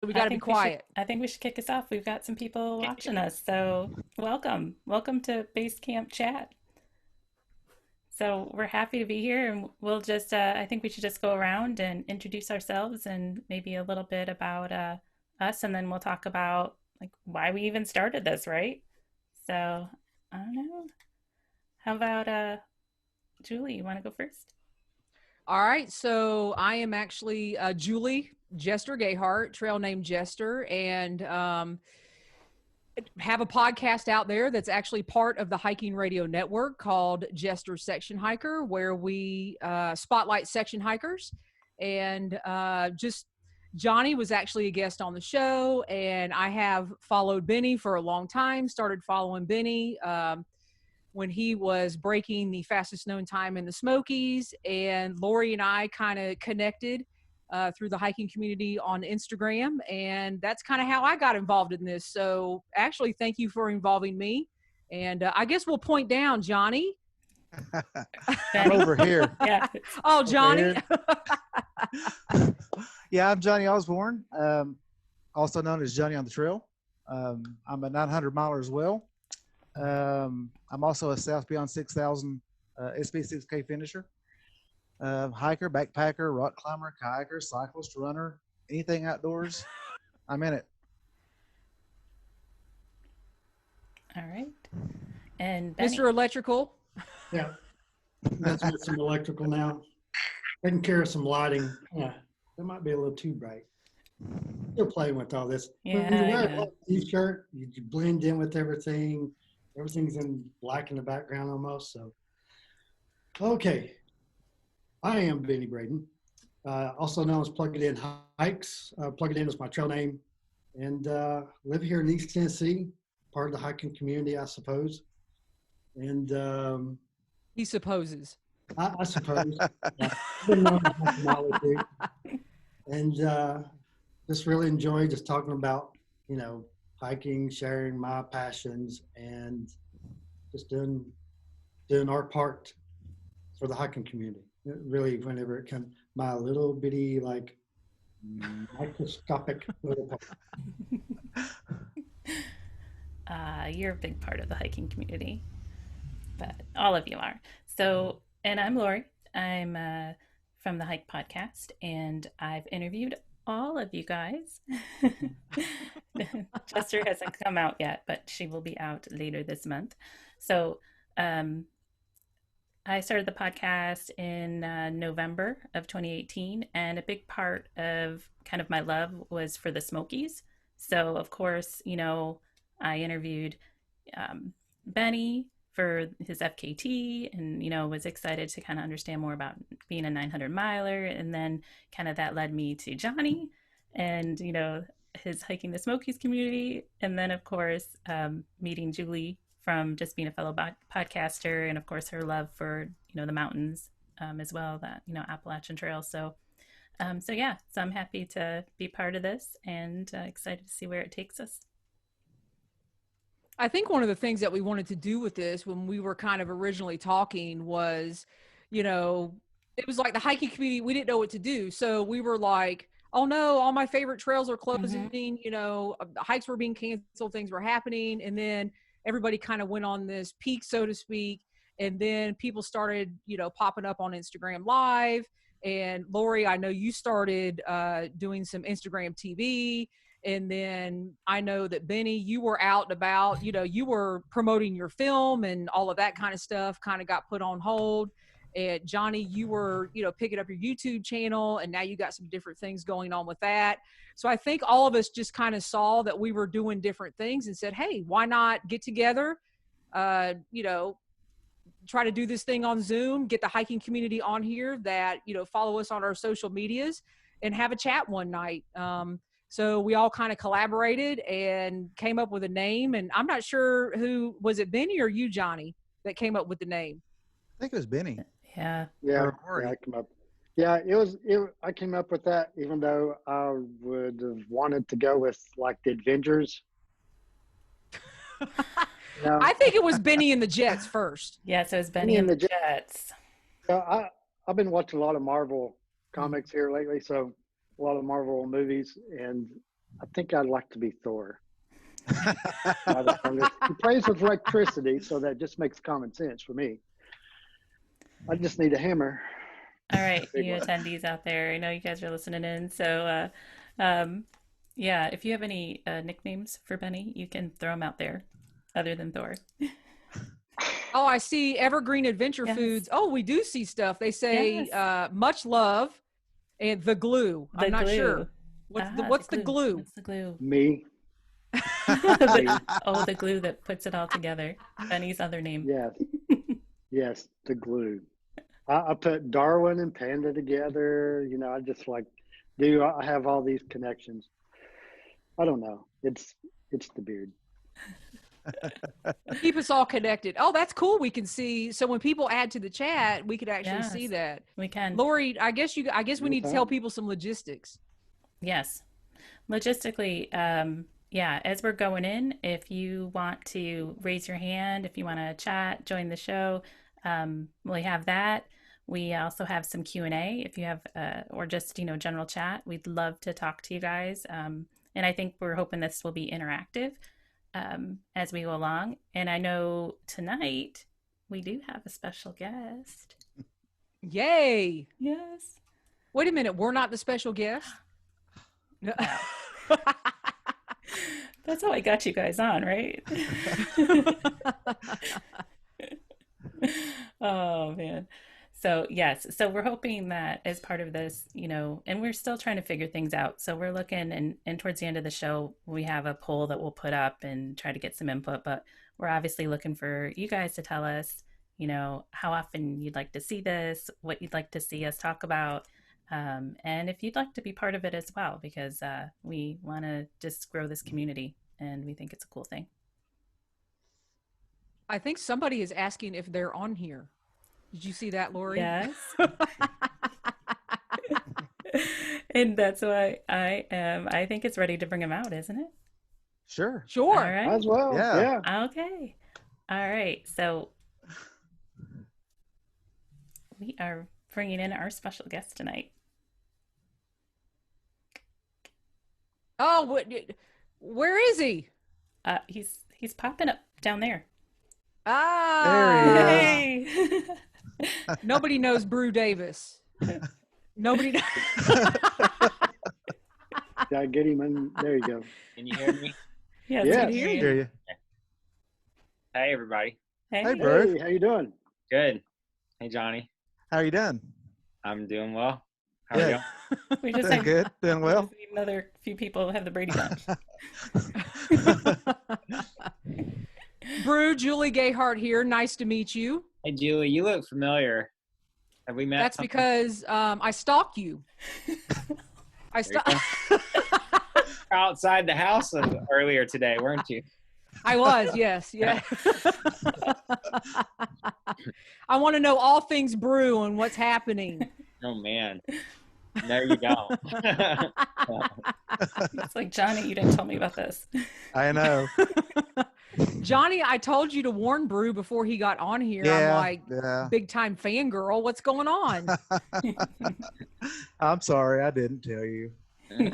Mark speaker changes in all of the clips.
Speaker 1: We got to be quiet.
Speaker 2: I think we should kick us off. We've got some people watching us, so welcome to Base Camp Chat. So we're happy to be here, and we'll just I think we should just go around and introduce ourselves and maybe a little bit about us, and then we'll talk about like why we even started this, right? So I don't know. How about Julie? You want to go first?
Speaker 1: All right. So I am actually Julie Jester Gayhart, trail name Jester, and have a podcast out there that's actually part of the hiking radio network called Jester Section Hiker, where we spotlight section hikers. And just Johnny was actually a guest on the show, and I have followed Benny for a long time, started following Benny when he was breaking the fastest known time in the Smokies. And Lori and I kind of connected through the hiking community on Instagram. And that's kind of how I got involved in this. So actually, thank you for involving me. And I guess we'll point down, Johnny.
Speaker 3: I'm over here.
Speaker 2: Yeah.
Speaker 1: Oh, Johnny.
Speaker 3: Yeah, I'm Johnny Osborne, also known as Johnny on the Trail. I'm a 900 miler as well. I'm also a South Beyond 6,000 SB6K finisher. Hiker, backpacker, rock climber, kayaker, cyclist, runner, anything outdoors, I'm in it.
Speaker 2: All right. And Benny.
Speaker 1: Mr. Electrical.
Speaker 4: Yeah, that's with some electrical now. Taking care of some lighting. Yeah, that might be a little too bright. Still playing with all this. When you wear a black t-shirt, you blend in with everything. Everything's in black in the background almost. So, okay. I am Benny Braden, also known as Plug It In Hikes. Plug It In is my trail name, and live here in East Tennessee, part of the hiking community, I suppose. And
Speaker 1: He supposes.
Speaker 4: I suppose. Yeah. I've been known to hike a mile or two. And just really enjoy just talking about, hiking, sharing my passions, and just doing our part for the hiking community. Really, whenever it comes, my little bitty, like, microscopic little part.
Speaker 2: You're a big part of the hiking community, but all of you are. So, and I'm Lori. I'm from the Hike Podcast, and I've interviewed all of you guys. Chester hasn't come out yet, but she will be out later this month. So, I started the podcast in November of 2018, and a big part of kind of my love was for the Smokies. So, of course, I interviewed Benny for his FKT and, was excited to kind of understand more about being a 900 miler. And then kind of that led me to Johnny and, his hiking the Smokies community. And then, of course, meeting Julie from just being a fellow podcaster, and of course her love for the mountains as well, that Appalachian Trail. So yeah, so I'm happy to be part of this and excited to see where it takes us.
Speaker 1: I think one of the things that we wanted to do with this when we were kind of originally talking was, it was like the hiking community, we didn't know what to do. So we were like, oh no, all my favorite trails are closing, hikes were being canceled, things were happening. And then everybody kind of went on this peak, so to speak. And then people started, popping up on Instagram Live. And Lori, I know you started doing some Instagram TV. And then I know that Benny, you were out and about, you were promoting your film and all of that kind of stuff kind of got put on hold. And Johnny, you were, picking up your YouTube channel, and now you got some different things going on with that. So I think all of us just kind of saw that we were doing different things and said, hey, why not get together, try to do this thing on Zoom, get the hiking community on here that, follow us on our social medias and have a chat one night. So we all kind of collaborated and came up with a name. And I'm not sure who, was it Benny or you, Johnny, that came up with the name?
Speaker 3: I think it was Benny.
Speaker 2: Yeah.
Speaker 4: Yeah, I came up. Yeah, I came up with that, even though I would have wanted to go with like the Avengers.
Speaker 1: I think it was Benny and the Jets first.
Speaker 2: Yeah, so it's Benny and the Jets.
Speaker 4: I've been watching a lot of Marvel comics here lately, so a lot of Marvel movies, and
Speaker 5: I think I'd like to be Thor. He plays with electricity, so that just makes common sense for me. I just need a hammer.
Speaker 2: All right,
Speaker 5: Big
Speaker 2: you
Speaker 5: one.
Speaker 2: attendees out there, I know you guys are listening in. So, yeah, if you have any nicknames for Benny, you can throw them out there other than Thor.
Speaker 1: Oh, I see Evergreen Adventure
Speaker 2: Yes.
Speaker 1: Foods. Oh, we do see stuff. They say
Speaker 2: Yes.
Speaker 1: much love and the glue.
Speaker 2: The
Speaker 1: I'm not
Speaker 2: glue.
Speaker 1: sure. What's the glue?
Speaker 2: What's the glue?
Speaker 5: Me.
Speaker 2: Oh, the glue that puts it all together. Benny's other name.
Speaker 5: Yes. Yes, the glue. I put Darwin and Panda together. You know, I just like I have all these connections. I don't know. It's the beard.
Speaker 1: Keep us all connected. Oh, that's cool. We can see. So when people add to the chat, we could actually see
Speaker 2: Yes.
Speaker 1: that.
Speaker 2: We can.
Speaker 1: Lori, I guess we need to tell
Speaker 5: Anytime.
Speaker 1: people some logistics.
Speaker 2: Yes. Logistically, yeah, as we're going in, if you want to raise your hand, if you want to chat, join the show, we have that. We also have some Q&A if you have, or just, general chat. We'd love to talk to you guys. And I think we're hoping this will be interactive as we go along. And I know tonight we do have a special guest.
Speaker 1: Yay.
Speaker 2: Yes.
Speaker 1: Wait a minute. We're not the special guest? No.
Speaker 2: That's how I got you guys on, right? Oh, man. So, yes. So we're hoping that as part of this, and we're still trying to figure things out. So we're looking, and towards the end of the show, we have a poll that we'll put up and try to get some input. But we're obviously looking for you guys to tell us, how often you'd like to see this, what you'd like to see us talk about. And if you'd like to be part of it as well, because we want to just grow this community and we think it's a cool thing.
Speaker 1: I think somebody is asking if they're on here. Did you see that, Lori?
Speaker 2: Yes. And that's why I think it's ready to bring them out, isn't it?
Speaker 3: Sure.
Speaker 1: Sure.
Speaker 2: All right.
Speaker 5: As well.
Speaker 3: Yeah.
Speaker 5: Yeah.
Speaker 2: Okay. All right. So we are bringing in our special guest tonight.
Speaker 1: Oh, where is he?
Speaker 2: He's popping up down there.
Speaker 1: Ah,
Speaker 3: There
Speaker 2: Hey.
Speaker 1: nobody knows Brew Davis. Nobody knows.
Speaker 5: Gotta get him in. There you go.
Speaker 6: Can you hear me?
Speaker 2: Yeah, it's
Speaker 5: Yeah.
Speaker 2: good to hear you.
Speaker 3: Hear you.
Speaker 6: Hey, everybody.
Speaker 2: Hey.
Speaker 3: Hey, bro.
Speaker 5: Hey, how you doing?
Speaker 6: Good. Hey, Johnny.
Speaker 3: How you doing?
Speaker 6: I'm doing well. How are
Speaker 3: Yeah.
Speaker 6: you?
Speaker 2: We just
Speaker 3: Doing
Speaker 2: have
Speaker 3: good. Doing well.
Speaker 2: just need another few people have the Brady Bunch.
Speaker 1: Brew, Julie Gayhart here. Nice to meet you.
Speaker 6: Hey, Julie, you look familiar. Have we met?
Speaker 1: That's
Speaker 6: sometime?
Speaker 1: because I stalked you. I
Speaker 6: There you go. Outside the house earlier today, weren't you?
Speaker 1: I was, yes, yeah. I want to know all things Brew and what's happening.
Speaker 6: Oh, man. There you go.
Speaker 2: It's like, Johnny, you didn't tell me about this.
Speaker 3: I know.
Speaker 1: Johnny, I told you to warn Brew before he got on here.
Speaker 3: Yeah.
Speaker 1: I'm like,
Speaker 3: Yeah.
Speaker 1: big time fangirl. What's going on?
Speaker 3: I'm sorry. I didn't tell you.
Speaker 6: It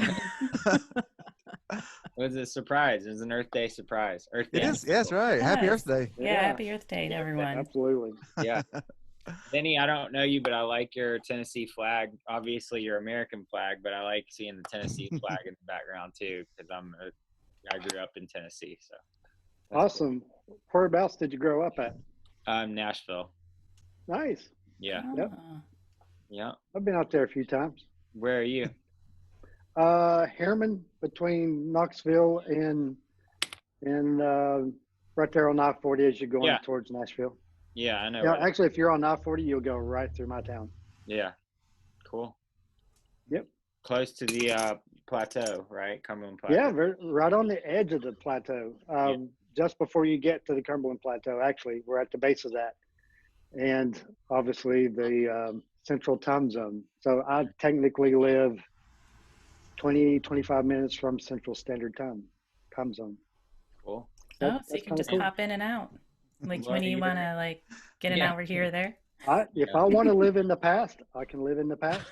Speaker 6: was a surprise. It was an Earth Day surprise. Earth Day.
Speaker 3: It is. Yes, right. Happy
Speaker 2: Yes.
Speaker 3: Earth Day.
Speaker 2: Yeah, happy Earth Day to everyone.
Speaker 5: Absolutely.
Speaker 6: Yeah. Benny, I don't know you, but I like your Tennessee flag. Obviously, your American flag, but I like seeing the Tennessee flag in the background too, because I grew up in Tennessee. So that's
Speaker 5: Awesome. Whereabouts did you grow up at?
Speaker 6: cool. Nashville.
Speaker 5: Nice.
Speaker 6: Yeah.
Speaker 5: Yep.
Speaker 2: Oh.
Speaker 6: Yeah.
Speaker 5: I've been out there a few times.
Speaker 6: Where are you?
Speaker 5: Harriman, between Knoxville and right there on I-40 as you're going
Speaker 6: Yeah.
Speaker 5: towards Nashville.
Speaker 6: Yeah, I know.
Speaker 5: Yeah,
Speaker 6: where-
Speaker 5: actually, if you're on I-40, you'll go right through my town.
Speaker 6: Yeah. Cool.
Speaker 5: Yep.
Speaker 6: Close to the plateau, right? Cumberland Plateau.
Speaker 5: Yeah, right on the edge of the plateau. Just before you get to the Cumberland Plateau, actually, we're at the base of that. And obviously the central time zone. So I technically live 25 minutes from Central Standard Time zone.
Speaker 6: Cool.
Speaker 2: Oh,
Speaker 5: That's
Speaker 2: so you can
Speaker 5: kinda
Speaker 2: just
Speaker 5: cool.
Speaker 2: pop in and out. Like
Speaker 6: Well,
Speaker 2: when you
Speaker 6: either-
Speaker 2: want to get an
Speaker 6: Yeah.
Speaker 2: hour here or there.
Speaker 5: If I want to live in the past, I can live in the past.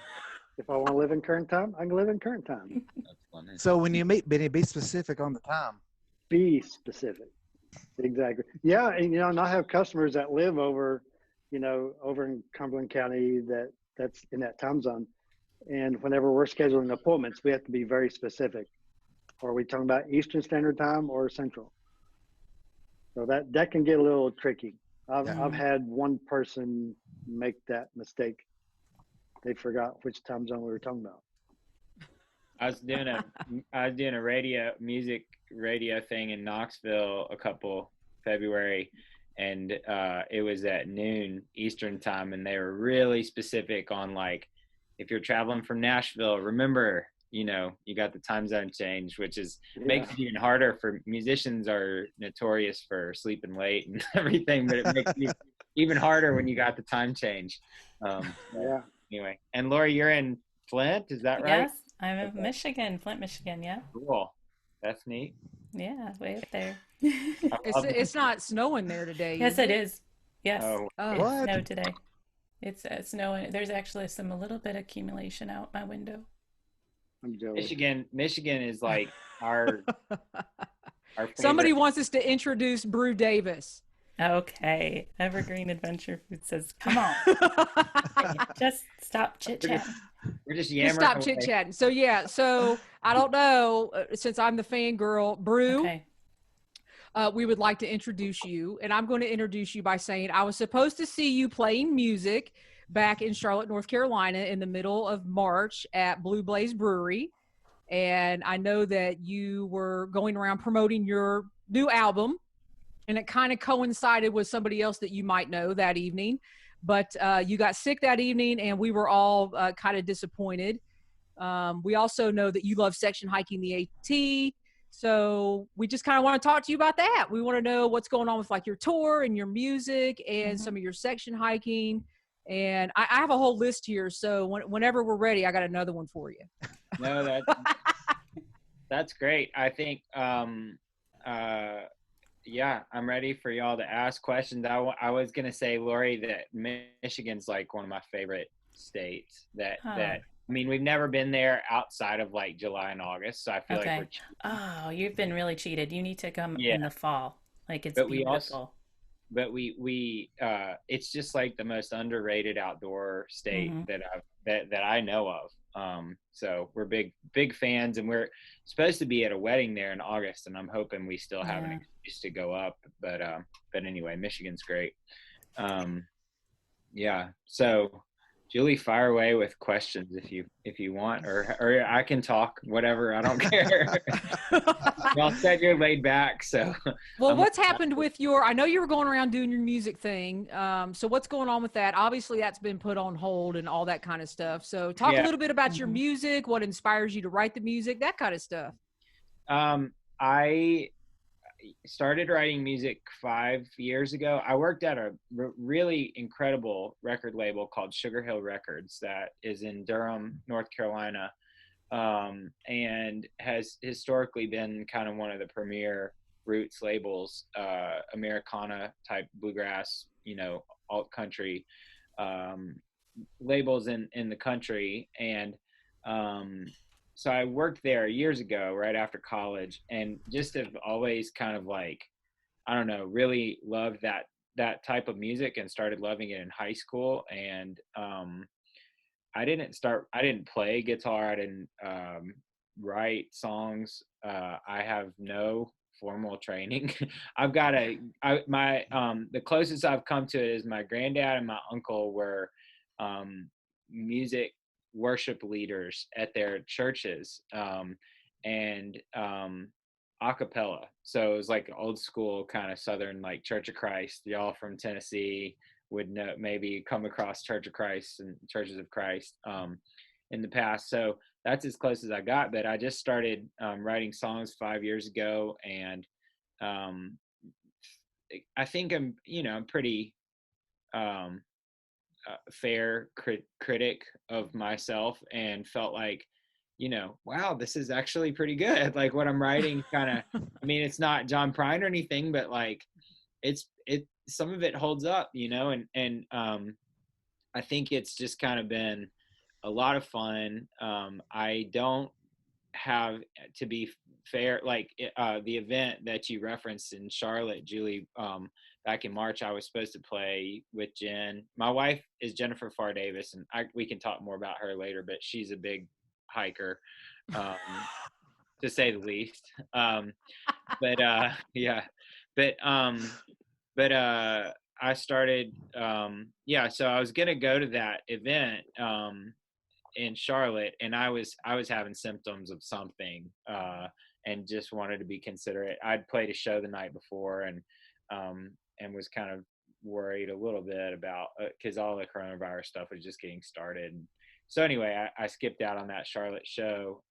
Speaker 5: If I want to live in current time, I can live in current time.
Speaker 6: That's funny.
Speaker 3: So when you meet Benny, be specific on the time.
Speaker 5: Be specific. Exactly. Yeah, and and I have customers that live over in Cumberland County that's in that time zone. And whenever we're scheduling appointments, we have to be very specific. Are we talking about Eastern Standard Time or Central? So that can get a little tricky. I've had one person make that mistake. They forgot which time zone we were talking about.
Speaker 6: I was doing a music radio thing in Knoxville February, and it was at noon Eastern time, and they were really specific on, like, if you're traveling from Nashville, remember, you got the time zone change, which makes it even harder. For musicians are notorious for sleeping late and everything, but it makes it even harder when you got the time change. Anyway, and Lori, you're in Flint, is that right?
Speaker 2: Yes, I'm in Michigan, Flint, Michigan. Yeah.
Speaker 6: Cool. That's neat.
Speaker 2: Yeah, way up there.
Speaker 1: It's not snowing there today.
Speaker 2: Yes, it is. Yes.
Speaker 6: Oh,
Speaker 3: What?
Speaker 2: Snow today. It's snowing. There's actually a little bit of accumulation out my window.
Speaker 5: I'm jealous.
Speaker 6: Michigan is like our
Speaker 1: Somebody
Speaker 6: favorite.
Speaker 1: wants us to introduce Brew Davis.
Speaker 2: Okay. Evergreen Adventure Food says, come on. Just stop chit-chatting.
Speaker 6: We're just
Speaker 1: Just
Speaker 6: yammering
Speaker 1: stop
Speaker 6: away.
Speaker 1: chit chatting. So I don't know, since I'm the fangirl, Brew,
Speaker 2: Okay.
Speaker 1: we would like to introduce you, and I'm going to introduce you by saying I was supposed to see you playing music back in Charlotte, North Carolina in the middle of March at Blue Blaze Brewery. And I know that you were going around promoting your new album, and it kind of coincided with somebody else that you might know that evening. But you got sick that evening, and we were all kind of disappointed. We also know that you love section hiking the AT. So we just kind of want to talk to you about that. We want to know what's going on with, like, your tour and your music and some of your section hiking. And I have a whole list here. So whenever we're ready, I got another one for you.
Speaker 6: No, that's great. I think yeah, I'm ready for y'all to ask questions. I was gonna say, Lori, that Michigan's like one of my favorite states. I mean, we've never been there outside of like July and August, so I feel like we're
Speaker 2: you've been really cheated. You need to come in the fall. Like, it's
Speaker 6: but
Speaker 2: beautiful.
Speaker 6: we it's just like the most underrated outdoor state that I know of. So we're big fans, and we're supposed to be at a wedding there in August, and I'm hoping we still have an excuse to go up. But anyway, Michigan's great. Yeah. So Julie, fire away with questions if you want, or I can talk, whatever. I don't care. Y'all said you're laid back, so.
Speaker 1: Well, what's happened with I know you were going around doing your music thing. So what's going on with that? Obviously that's been put on hold and all that kind of stuff. So talk a little bit about your music, what inspires you to write the music, that kind of stuff.
Speaker 6: I started writing music 5 years ago. I worked at a really incredible record label called Sugar Hill Records that is in Durham, North Carolina, and has historically been kind of one of the premier roots labels, Americana type bluegrass, alt country labels in the country. And so I worked there years ago, right after college, and just have always kind of like, I don't know, really loved that type of music and started loving it in high school. And I didn't play guitar. I didn't write songs. I have no formal training. I've got the closest I've come to it is my granddad and my uncle were music worship leaders at their churches, and a cappella. So it was like old school kind of Southern, like Church of Christ. Y'all from Tennessee would know, maybe come across Church of Christ and Churches of Christ in the past. So that's as close as I got. But I just started writing songs 5 years ago, and I think I'm pretty fair critic of myself, and felt like, wow, this is actually pretty good. Like what I'm writing kind of, I mean, it's not John Prine or anything, but like some of it holds up, and I think it's just kind of been a lot of fun. I don't have, to be fair, like the event that you referenced in Charlotte, Julie, back in March, I was supposed to play with Jen. My wife is Jennifer Farr Davis, and we can talk more about her later, but she's a big hiker, to say the least. But yeah, but I started, so I was gonna go to that event in Charlotte, and I was having symptoms of something, and just wanted to be considerate. I'd played a show the night before, and was kind of worried a little bit about, because all the coronavirus stuff was just getting started. So anyway, I skipped out on that Charlotte show,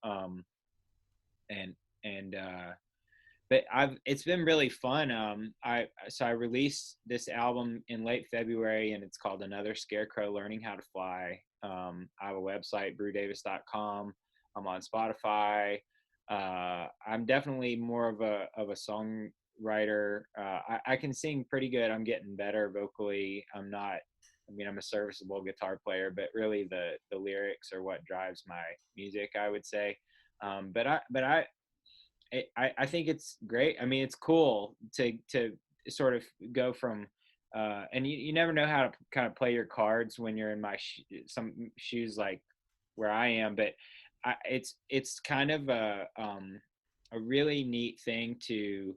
Speaker 6: but it's been really fun. I released this album in late February, and it's called Another Scarecrow Learning How to Fly. I have a website, brewdavis.com. I'm on Spotify. I'm definitely more of a songwriter. I can sing pretty good. I'm getting better vocally. I'm a serviceable guitar player, but really the lyrics are what drives my music, I would say. But I think it's great. I mean, it's cool to sort of go from, and you never know how to kind of play your cards when you're in some shoes like where I am, but it's kind of a really neat thing to,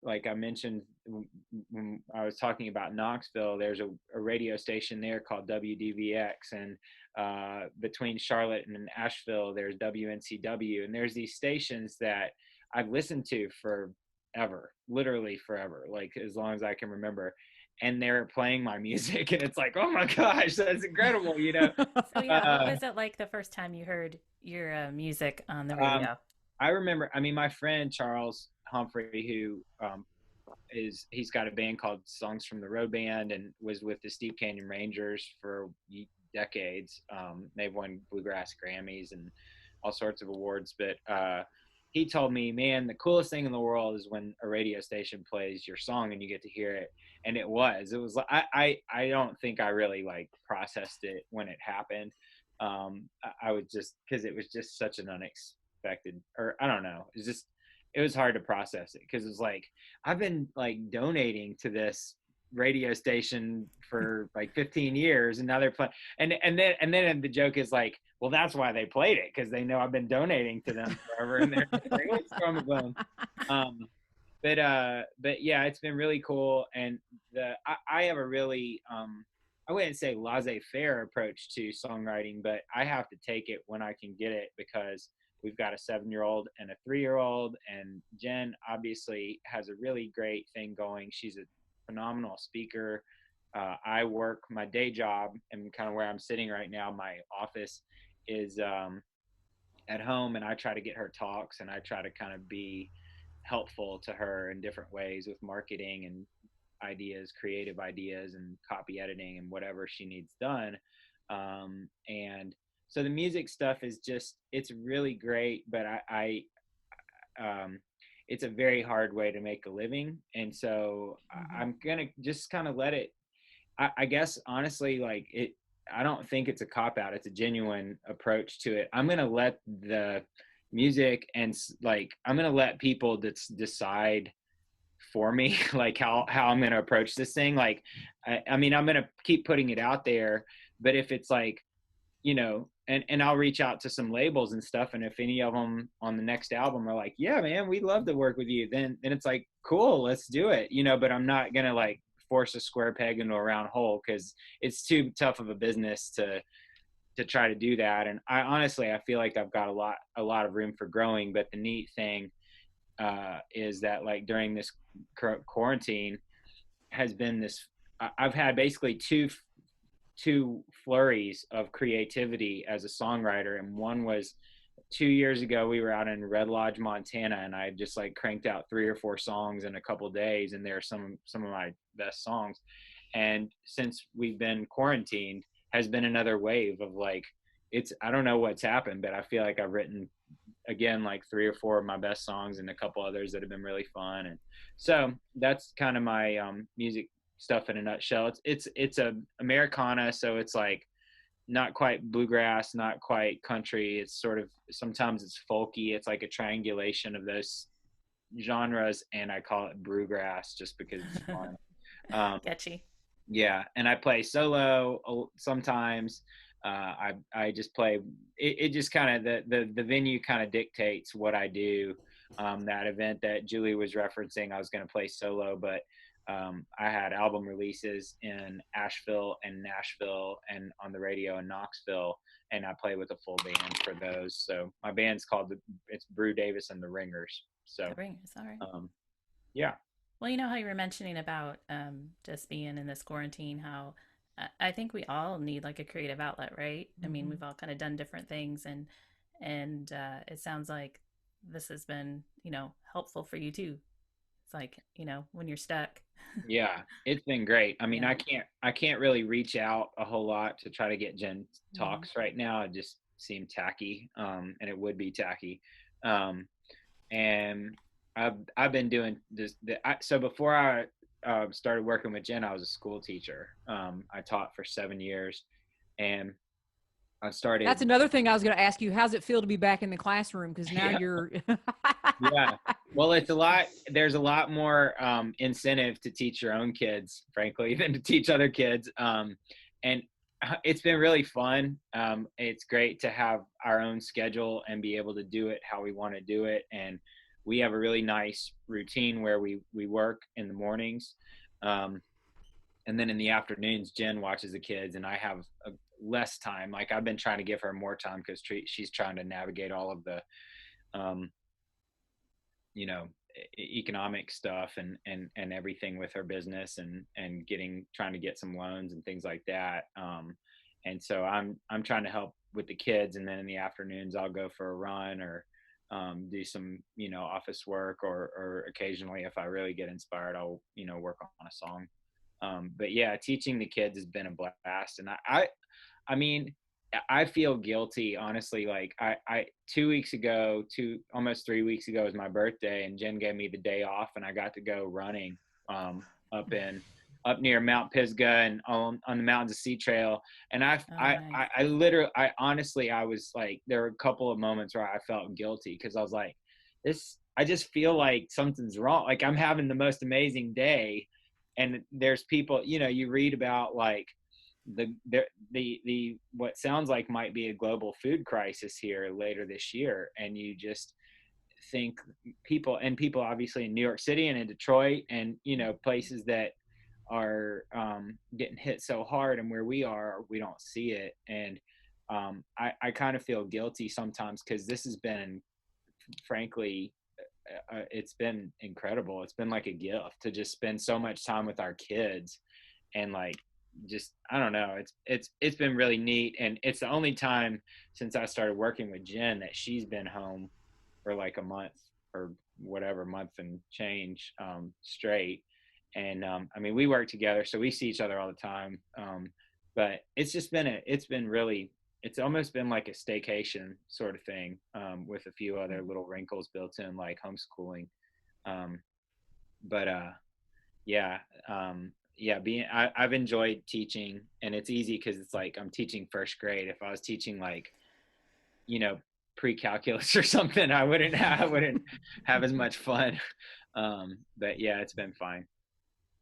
Speaker 6: like I mentioned when I was talking about Knoxville, there's a radio station there called WDVX, and between Charlotte and Asheville, there's WNCW, and there's these stations that I've listened to forever, literally forever, like as long as I can remember. And they're playing my music, and it's like, oh my gosh, that's incredible, you know?
Speaker 2: So yeah, what was it like the first time you heard your music on the radio?
Speaker 6: I remember, my friend Charles Humphrey, who he's got a band called Songs from the Road Band, and was with the Steep Canyon Rangers for decades. They've won Bluegrass Grammys and all sorts of awards, but he told me, man, the coolest thing in the world is when a radio station plays your song and you get to hear it. And it was like, I don't think I really like processed it when it happened. I would just, because it was just such an unexpected, or I don't know, it was hard to process it, because it was like, I've been like donating to this radio station for like 15 years, and now they're playing, and then the joke is like, well, that's why they played it, because they know I've been donating to them forever, and they're like, what's wrong with them? But yeah, it's been really cool, and I have a really I wouldn't say laissez-faire approach to songwriting, but I have to take it when I can get it, because we've got a 7-year-old and a 3-year-old, and Jen obviously has a really great thing going. She's a phenomenal speaker. I work my day job, and kind of where I'm sitting right now, my office is at home, and I try to get her talks, and I try to kind of be helpful to her in different ways with marketing and ideas, creative ideas, and copy editing and whatever she needs done. And so the music stuff is just, it's really great, but I it's a very hard way to make a living. And so I'm going to just kind of let it, I guess, honestly, like I don't think it's a cop-out. It's a genuine approach to it. I'm going to let the music and like, I'm going to let people decide for me, like how I'm going to approach this thing. Like, I'm going to keep putting it out there, but if it's like, you know, and I'll reach out to some labels and stuff, and if any of them on the next album are like, yeah, man, we'd love to work with you, then it's like, cool, let's do it, you know. But I'm not gonna like force a square peg into a round hole, because it's too tough of a business to try to do that. And I honestly, I feel like I've got a lot of room for growing. But the neat thing is that, like, during this quarantine has been this, I've had basically two flurries of creativity as a songwriter. And one was 2 years ago, we were out in Red Lodge, Montana, and I just like cranked out 3 or 4 songs in a couple of days, and they're some of my best songs. And since we've been quarantined, has been another wave of like, I don't know what's happened, but I feel like I've written again like 3 or 4 of my best songs, and a couple others that have been really fun. And so that's kind of my music stuff in a nutshell. It's a Americana, so it's like not quite bluegrass, not quite country. It's sort of, sometimes it's folky. It's like a triangulation of those genres, and I call it brewgrass just because it's fun.
Speaker 2: Catchy.
Speaker 6: Yeah, and I play solo sometimes. I just play. It just kind of, the venue kind of dictates what I do. That event that Julie was referencing, I was going to play solo, but I had album releases in Asheville and Nashville and on the radio in Knoxville, and I play with a full band for those. So my band's called it's Brew Davis and the Ringers. So
Speaker 2: The Ringers, all right.
Speaker 6: Yeah.
Speaker 2: Well, you know how you were mentioning about just being in this quarantine, how I think we all need like a creative outlet, right? I mean, we've all kind of done different things, and it sounds like this has been, helpful for you too. It's like, when you're stuck.
Speaker 6: Yeah, it's been great. I mean,
Speaker 2: Yeah.
Speaker 6: I can't really reach out a whole lot to try to get Jen talks right now. It just seemed tacky, and it would be tacky. And I've been doing this. So before I started working with Jen, I was a school teacher. I taught for 7 years, and I started.
Speaker 1: That's another thing I was going to ask you. How's it feel to be back in the classroom? Because now you're.
Speaker 6: Yeah. Well, there's a lot more incentive to teach your own kids, frankly, than to teach other kids. And it's been really fun. It's great to have our own schedule and be able to do it how we want to do it. And we have a really nice routine where we work in the mornings. And then in the afternoons, Jen watches the kids, and I have less time. Like, I've been trying to give her more time because she's trying to navigate all of the, economic stuff and everything with her business and trying to get some loans and things like that. And so I'm trying to help with the kids. And then in the afternoons, I'll go for a run or do some, office work, or occasionally if I really get inspired, I'll, work on a song. But yeah, teaching the kids has been a blast. And I mean, I feel guilty, honestly. Like I 2 weeks ago, almost 3 weeks ago was my birthday, and Jen gave me the day off, and I got to go running up near Mount Pisgah and on the Mountains of Sea Trail. And
Speaker 2: Nice.
Speaker 6: I honestly, I was like, there were a couple of moments where I felt guilty because I was like, I just feel like something's wrong. Like, I'm having the most amazing day, and there's people, you read about like the what sounds like might be a global food crisis here later this year, and you just think people obviously in New York City and in Detroit and places that are getting hit so hard, and where we don't see it. And I kind of feel guilty sometimes because this has been, frankly, it's been incredible. It's been like a gift to just spend so much time with our kids, and like, just, I don't know, it's been really neat. And it's the only time since I started working with Jen that she's been home for like a month or whatever, month and change straight. And I mean, we work together, so we see each other all the time. But it's just been it's almost been like a staycation sort of thing, with a few other little wrinkles built in, like homeschooling. I've enjoyed teaching, and it's easy because it's like I'm teaching first grade. If I was teaching like, pre-calculus or something, I wouldn't have as much fun. But yeah, it's been fine.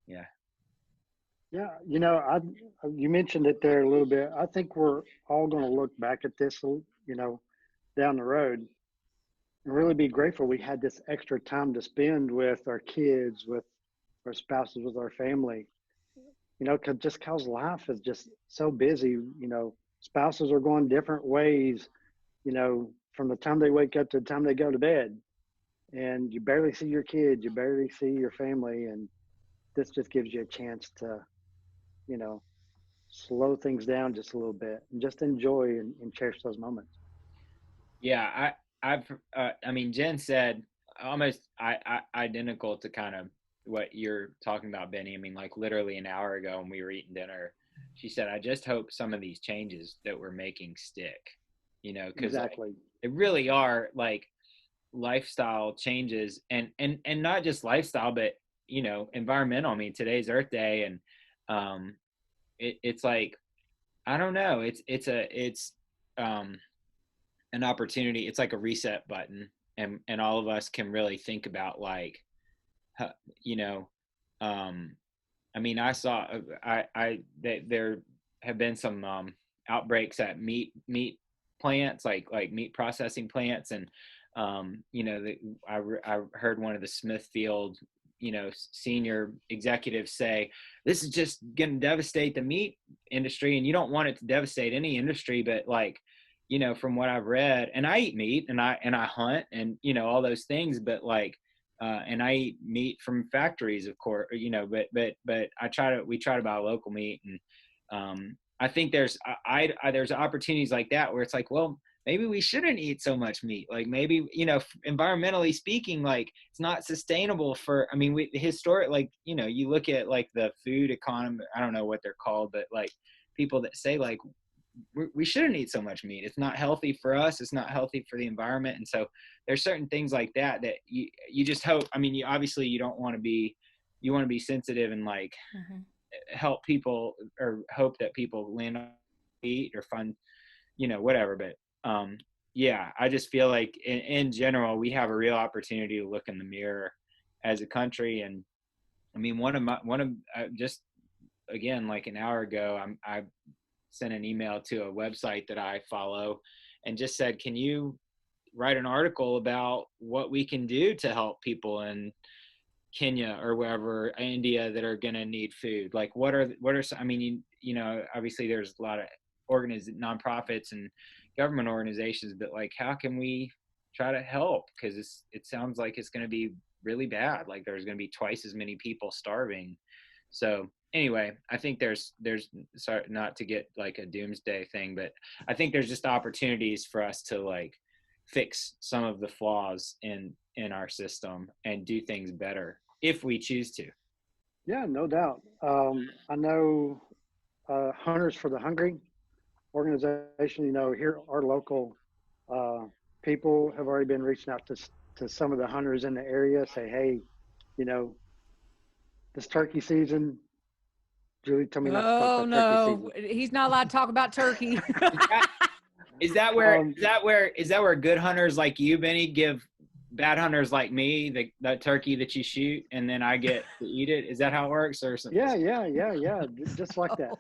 Speaker 6: Yeah.
Speaker 5: Yeah, you mentioned it there a little bit. I think we're all going to look back at this, down the road, and really be grateful we had this extra time to spend with our kids, with our spouses, with our family. Because life is just so busy. Spouses are going different ways, from the time they wake up to the time they go to bed, and you barely see your kids, you barely see your family, and this just gives you a chance to, slow things down just a little bit and just enjoy and cherish those moments.
Speaker 6: Yeah, I mean, Jen said almost identical to kind of what you're talking about, Benny. I mean, like literally an hour ago when we were eating dinner, she said, I just hope some of these changes that we're making stick, because
Speaker 5: exactly.
Speaker 6: They really are like lifestyle changes, and not just lifestyle, but environmental. I mean, today's Earth Day, and it's like I don't know. It's an opportunity. It's like a reset button, and all of us can really think about, like, you know, I mean, I saw there have been some outbreaks at meat plants, like meat processing plants, and I heard one of the Smithfield, senior executives say, this is just going to devastate the meat industry, and you don't want it to devastate any industry, but, like, from what I've read, and I eat meat, and I hunt, and all those things, but, like, and I eat meat from factories, of course, but we try to buy local meat, and I think there's opportunities like that where it's like, well, maybe we shouldn't eat so much meat. Like, maybe, environmentally speaking, like, it's not sustainable we historic, like, you look at, like, the food economy, I don't know what they're called, but, like, people that say, like, we shouldn't eat so much meat. It's not healthy for us. It's not healthy for the environment. And so there's certain things like that you just hope, obviously you don't want to be, you want to be sensitive and, like, help people, or hope that people land on eat or find, whatever. But yeah, I just feel like in general, we have a real opportunity to look in the mirror as a country. And just again, like an hour ago, I sent an email to a website that I follow and just said, can you write an article about what we can do to help people in Kenya or wherever, India, that are going to need food? Like, what are obviously there's a lot of nonprofits and government organizations, but, like, how can we try to help? Because it sounds like it's going to be really bad. Like, there's going to be twice as many people starving. So anyway, I think there's sorry, not to get like a doomsday thing, but I think there's just opportunities for us to, like, fix some of the flaws in our system and do things better if we choose to.
Speaker 5: Yeah, no doubt. I know Hunters for the Hungry organization, here, our local people have already been reaching out to some of the hunters in the area, say, hey, this turkey season, Julie told me not to talk about turkey season.
Speaker 1: He's not allowed to talk about turkey.
Speaker 6: Is that where good hunters like you, Benny, give bad hunters like me the turkey that you shoot, and then I get to eat it? Is that how it works, or something?
Speaker 5: Yeah. Just like that.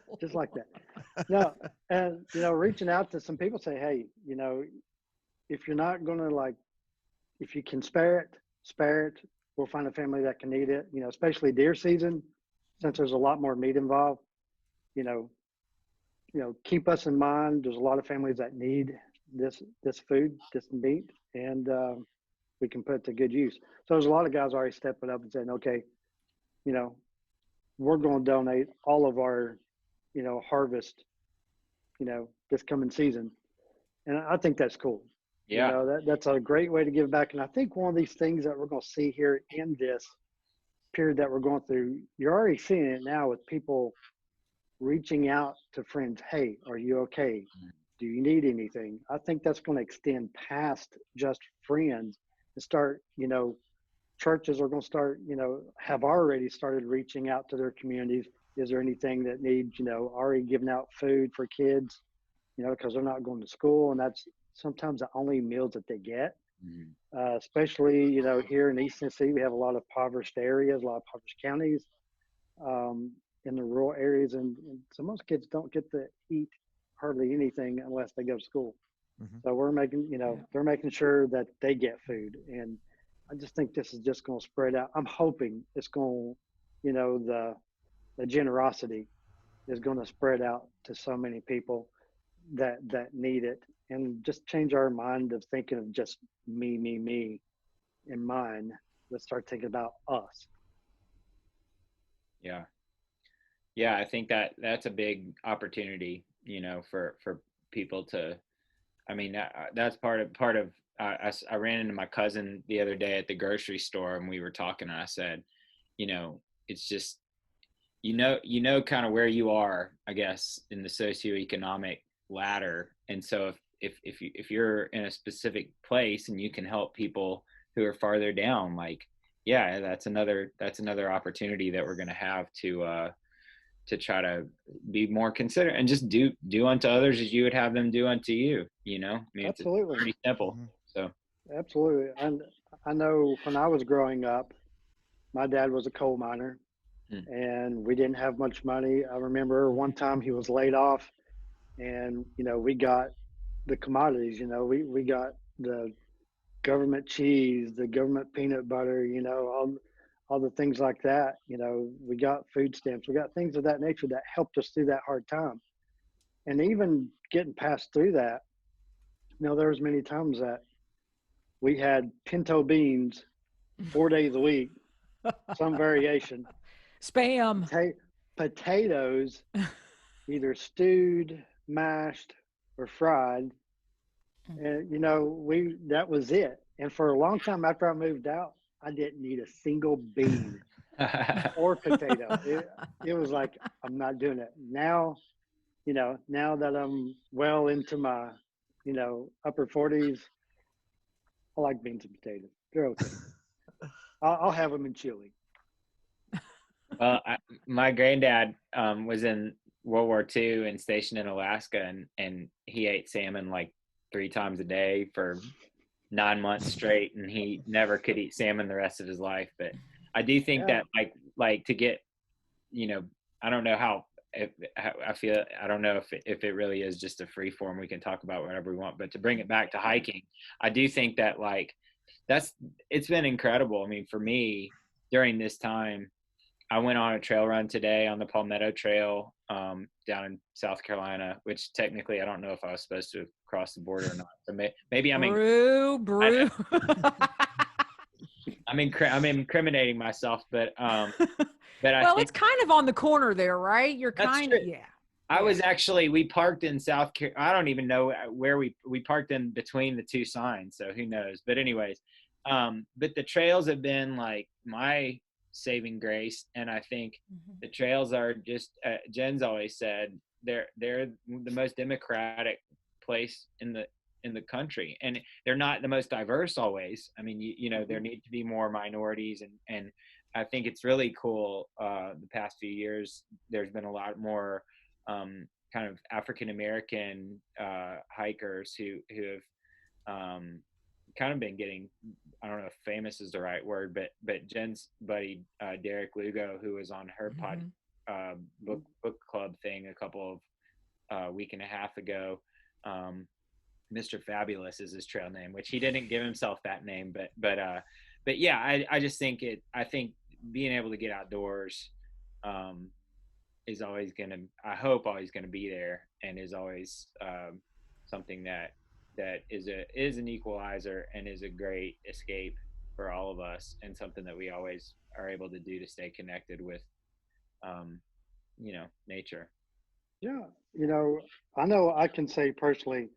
Speaker 5: No, and reaching out to some people, say, hey, if you're not gonna, like, if you can spare it. We'll find a family that can eat it. Especially deer season, since there's a lot more meat involved. Keep us in mind. There's a lot of families that need this food, this meat, and we can put it to good use. So there's a lot of guys already stepping up and saying, okay, we're going to donate all of our, harvest, this coming season. And I think that's cool.
Speaker 6: Yeah.
Speaker 5: That's a great way to give back. And I think one of these things that we're going to see here in this period that we're going through, you're already seeing it now with people reaching out to friends. Hey, are you okay? Do you need anything? I think that's going to extend past just friends and start, churches are going to start, have already started reaching out to their communities. Is there anything that needs, already giving out food for kids, because they're not going to school, and that's sometimes the only meals that they get. Especially, here in East Tennessee, we have a lot of impoverished areas, a lot of impoverished counties, in the rural areas, and so most kids don't get to eat hardly anything unless they go to school. So we're making, they're making sure that they get food, and I just think this is just going to spread out. I'm hoping it's going, the generosity is going to spread out to so many people that need it, and just change our mind of thinking of just me and mine. Let's start thinking about us.
Speaker 6: Yeah, I think that's a big opportunity, for people to, that's part of, I ran into my cousin the other day at the grocery store, and we were talking, and I said, it's just, kind of where you are, I guess, in the socioeconomic ladder. And so if you're in a specific place and you can help people who are farther down, like, yeah, that's another opportunity that we're going to have to try to be more considerate and just do unto others as you would have them do unto you. You know, I mean, it's
Speaker 5: Absolutely.
Speaker 6: pretty simple. So
Speaker 5: Absolutely. And I know when I was growing up, my dad was a coal miner and we didn't have much money. I remember one time he was laid off and, you know, we got the commodities, you know, we got the government cheese, the government peanut butter, you know, all the things like that. You know, we got food stamps, we got things of that nature that helped us through that hard time. And even getting past through that, you know, there was many times that we had pinto beans 4 days a week, some variation.
Speaker 1: Spam.
Speaker 5: Potatoes, either stewed, mashed, or fried. And you know, that was it. And for a long time after I moved out, I didn't need a single bean or potato. It was like, I'm not doing it. Now, you know, now that I'm well into my, you know, upper 40s, I like beans and potatoes. They're okay. I'll have them in chili.
Speaker 6: Well, my granddad was in World War II and stationed in Alaska, and he ate salmon like 3 times a day for 9 months straight, and he never could eat salmon the rest of his life. But I do think that like to get, you know, I don't know how I feel, I don't know if it really is just a free form. We can talk about whatever we want, but to bring it back to hiking, I do think that like it's been incredible. I mean, for me during this time, I went on a trail run today on the Palmetto Trail down in South Carolina, which technically I don't know if I was supposed to cross the border or not. So maybe I'm
Speaker 1: Brew.
Speaker 6: I'm incriminating myself, but
Speaker 1: well, it's kind of on the corner there, right? You're kind of
Speaker 6: I was actually, we parked in South Carolina. I don't even know where we parked in between the 2 signs, so who knows? But anyways, but the trails have been like my saving grace, and I think the trails are just Jen's always said they're the most democratic place in the country, and they're not the most diverse always. I mean, you know, there need to be more minorities, and I think it's really cool. The past few years, there's been a lot more kind of African American hikers who have kind of been getting, I don't know if famous is the right word, but Jen's buddy Derek Lugo, who was on her book club thing a couple of week and a half ago, Mr. Fabulous is his trail name, which he didn't give himself that name, but yeah, I just think I think being able to get outdoors is always gonna, I hope always gonna be there, and is always something that is an equalizer and is a great escape for all of us, and something that we always are able to do to stay connected with you know, nature.
Speaker 5: Yeah, you know I can say personally,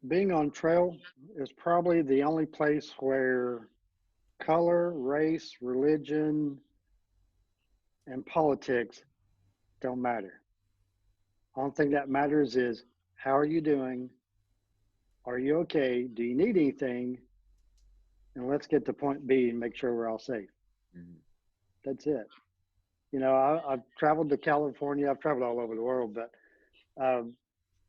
Speaker 5: being on trail is probably the only place where color, race, religion, and politics don't matter. The only thing that matters is, how are you doing? Are you okay? Do you need anything? And let's get to point B and make sure we're all safe. That's it. You know, I've traveled to California. I've traveled all over the world, but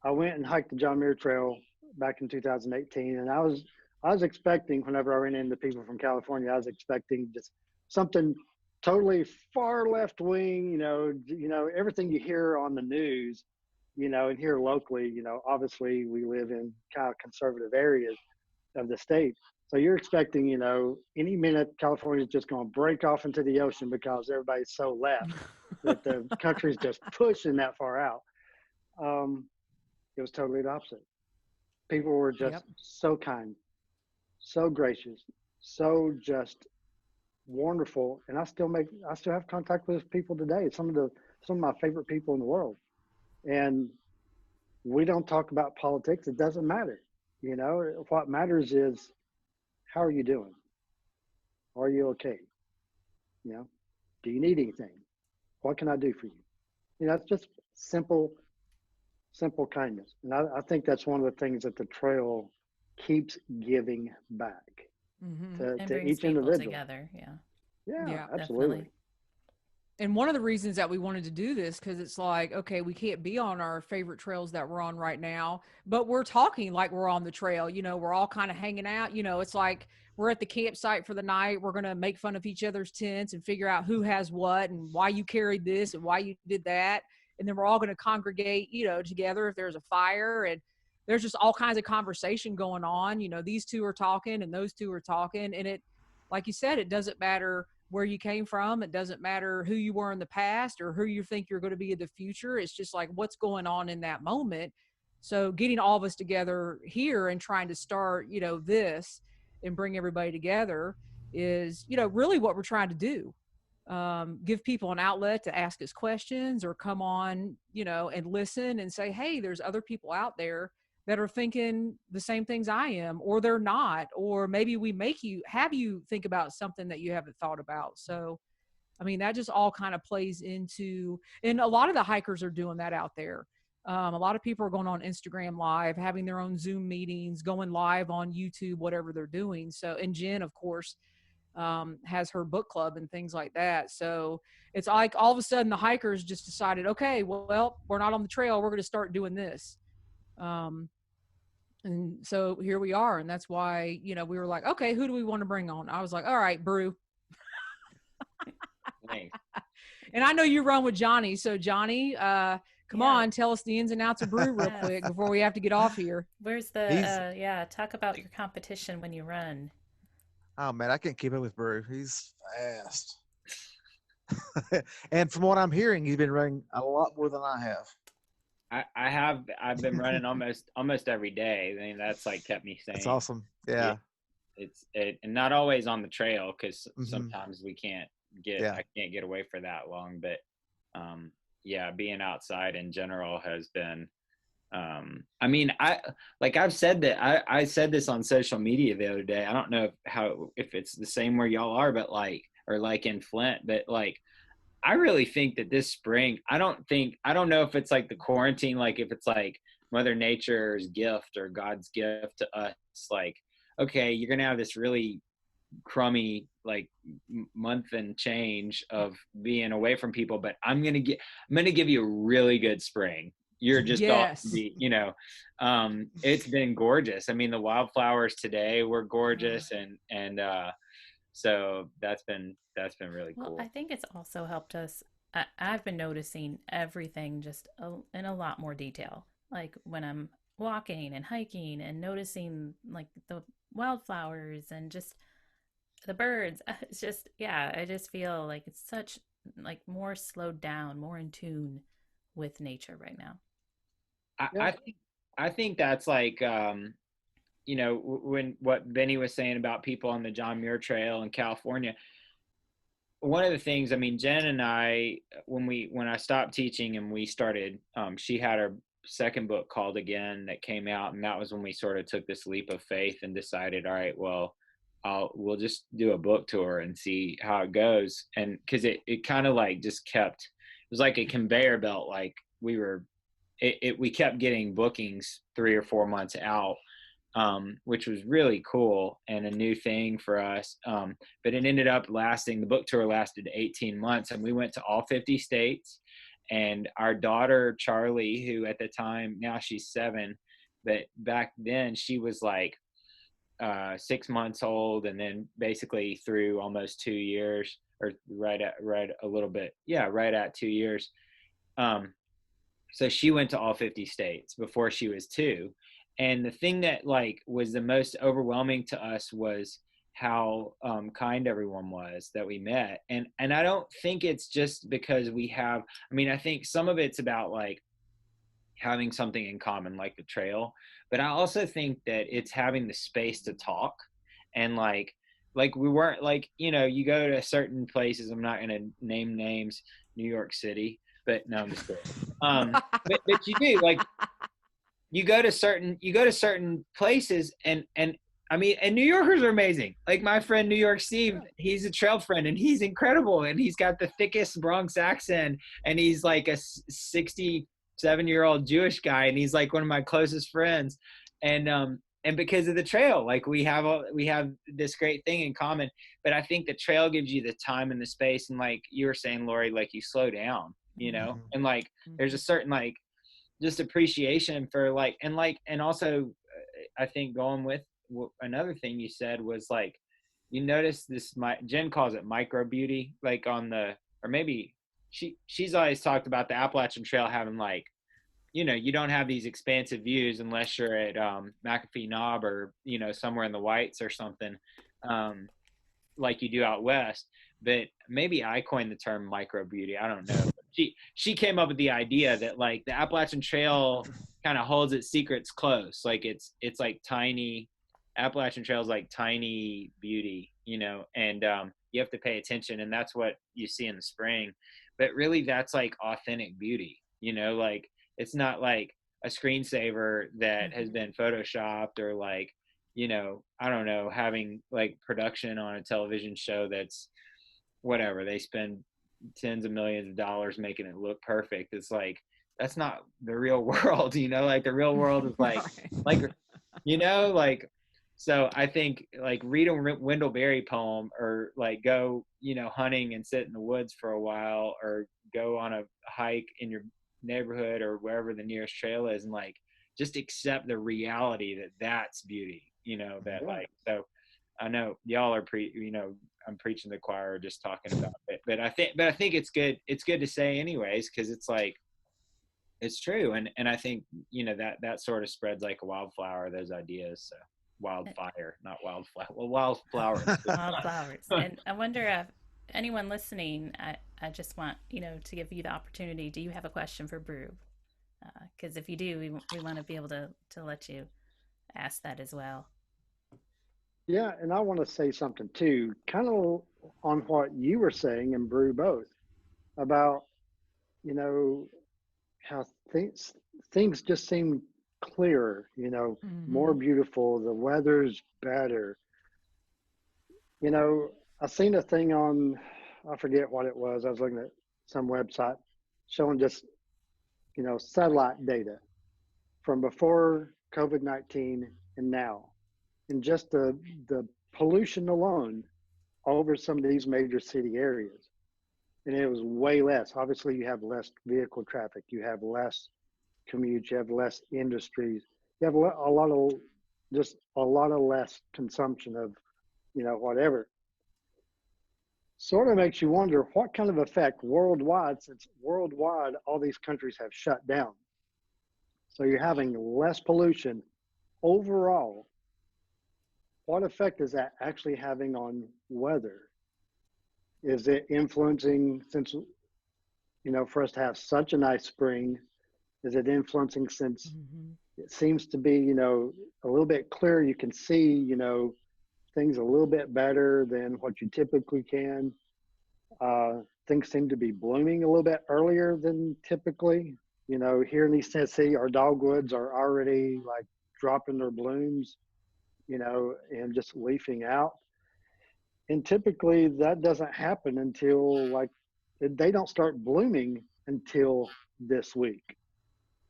Speaker 5: I went and hiked the John Muir Trail back in 2018, and I was expecting, whenever I ran into people from California, I was expecting just something totally far left wing. You know everything you hear on the news, you know, and here locally, you know, obviously we live in kind of conservative areas of the state. So you're expecting, you know, any minute California is just going to break off into the ocean because everybody's so left that the country's just pushing that far out. It was totally the opposite. People were just so kind, so gracious, so just wonderful. And I still have contact with people today. Some of my favorite people in the world. And we don't talk about politics. It doesn't matter. You know, what matters is, how are you doing? Are you okay? You know, do you need anything? What can I do for you? You know, it's just simple kindness. And I think that's one of the things that the trail keeps giving back to each individual.
Speaker 2: Together.
Speaker 5: Yeah, absolutely.
Speaker 1: And one of the reasons that we wanted to do this, because it's like, okay, we can't be on our favorite trails that we're on right now, but we're talking like we're on the trail. You know, we're all kind of hanging out. You know, it's like we're at the campsite for the night. We're going to make fun of each other's tents and figure out who has what and why you carried this and why you did that. And then we're all going to congregate, you know, together if there's a fire. And there's just all kinds of conversation going on. You know, these two are talking and those two are talking. And it, like you said, it doesn't matter where you came from. It doesn't matter who you were in the past or who you think you're going to be in the future. It's just like what's going on in that moment. So getting all of us together here and trying to start, you know, this and bring everybody together is, you know, really what we're trying to do. Give people an outlet to ask us questions or come on, you know, and listen and say, hey, there's other people out there that are thinking the same things I am, or they're not, or maybe we have you think about something that you haven't thought about. So, I mean, that just all kind of plays into, and a lot of the hikers are doing that out there. A lot of people are going on Instagram Live, having their own Zoom meetings, going live on YouTube, whatever they're doing. So, and Jen, of course, has her book club and things like that. So it's like all of a sudden the hikers just decided, okay, well, we're not on the trail. We're going to start doing this. And so here we are. And that's why, you know, we were like, okay, who do we want to bring on? I was like, all right, Brew.
Speaker 6: Thanks.
Speaker 1: And I know you run with Johnny. So Johnny, come on, tell us the ins and outs of Brew real quick before we have to get off here.
Speaker 2: Where's the, talk about your competition when you run.
Speaker 3: Oh man, I can't keep up with Brew. He's fast. And from what I'm hearing, he's been running a lot more than I have.
Speaker 6: I've been running almost every day. I mean, that's like kept me sane.
Speaker 3: That's awesome. Yeah.
Speaker 6: And not always on the trail, because sometimes I can't get away for that long, but being outside in general has been, I mean, I've said that I said this on social media the other day. I don't know if it's the same where y'all are, but like in Flint, but like, I really think that this spring, I don't know if it's like the quarantine, like if it's like Mother Nature's gift or God's gift to us, like, okay, you're going to have this really crummy, like month and change of being away from people, but I'm going to give you a really good spring. You're just off to be, you know, it's been gorgeous. I mean, the wildflowers today were gorgeous. And so that's been really cool.
Speaker 2: Well, I think it's also helped us. I've been noticing everything just in a lot more detail. Like when I'm walking and hiking and noticing like the wildflowers and just the birds. It's just, I just feel like it's such like more slowed down, more in tune with nature right now.
Speaker 6: I think that's like, you know, when what Benny was saying about people on the John Muir Trail in California, one of the things, I mean, Jen and I, when I stopped teaching and we started, she had her second book called Again that came out. And that was when we sort of took this leap of faith and decided, all right, well, we'll just do a book tour and see how it goes. And cause it kind of like just kept, it was like a conveyor belt. Like we kept getting bookings 3 or 4 months out, which was really cool and a new thing for us. But it ended up the book tour lasted 18 months and we went to all 50 states. And our daughter, Charlie, who at the time, now she's 7, but back then she was like 6 months old, and then basically through almost 2 years, or right at 2 years. So she went to all 50 states before she was 2. And the thing that like was the most overwhelming to us was how kind everyone was that we met. And I don't think it's just because I think some of it's about like having something in common, like the trail, but I also think that it's having the space to talk. And like we weren't like, you know, you go to certain places, I'm not going to name names, New York City, but no, I'm just kidding. But you do, like, you go to certain places and I mean, and New Yorkers are amazing. Like my friend New York Steve, he's a trail friend and he's incredible. And he's got the thickest Bronx accent and he's like a 67-year-old Jewish guy. And he's like one of my closest friends. And and because of the trail, like we have this great thing in common. But I think the trail gives you the time and the space, and like you were saying, Lori, like you slow down, you know, and like there's a certain like just appreciation for like, and also I think going with another thing you said was like, you notice this, Jen calls it micro beauty, like on the, or maybe she's always talked about the Appalachian Trail having like, you know, you don't have these expansive views unless you're at McAfee Knob or, you know, somewhere in the Whites or something, like you do out west. But maybe I coined the term micro beauty. I don't know. She came up with the idea that like the Appalachian Trail kind of holds its secrets close. Like it's like tiny, Appalachian Trail is like tiny beauty, you know, and you have to pay attention, and that's what you see in the spring. But really, that's like authentic beauty, you know, like it's not like a screensaver that has been photoshopped or like, you know, I don't know, having like production on a television show that's whatever, they spend tens of millions of dollars making it look perfect. It's like, that's not the real world, you know, like the real world is like, like, you know, like, so I think like read a Wendell Berry poem, or like go, you know, hunting and sit in the woods for a while, or go on a hike in your neighborhood or wherever the nearest trail is, and like just accept the reality that that's beauty, you know, that like, so I know y'all are you know, I'm preaching to the choir just talking about it, but I think it's good to say anyways, because it's like it's true, and I think, you know, that sort of spreads like a wildflower, those ideas. So wildfire, not wildflower. Well, wildflowers.
Speaker 2: Wildflowers. And I wonder if anyone listening, I just want, you know, to give you the opportunity. Do you have a question for Brew? Because if you do, we want to be able to let you ask that as well.
Speaker 5: Yeah, and I want to say something too, kind of on what you were saying and Brew both about, you know, how things just seem clearer, you know, more beautiful, the weather's better. You know, I seen a thing on, I forget what it was, I was looking at some website showing just, you know, satellite data from before COVID-19 and now, and just the pollution alone over some of these major city areas. And it was way less. Obviously, you have less vehicle traffic, you have less commutes, you have less industries, you have a lot of less consumption of, you know, whatever. Sort of makes you wonder what kind of effect worldwide, since worldwide all these countries have shut down. So you're having less pollution overall. What effect is that actually having on weather? Is it influencing, since, you know, for us to have such a nice spring, is it influencing since it seems to be, you know, a little bit clearer, you can see, you know, things a little bit better than what you typically can. Things seem to be blooming a little bit earlier than typically. You know, here in East Tennessee, our dogwoods are already like dropping their blooms, you know, and just leafing out. And typically that doesn't happen until like, they don't start blooming until this week.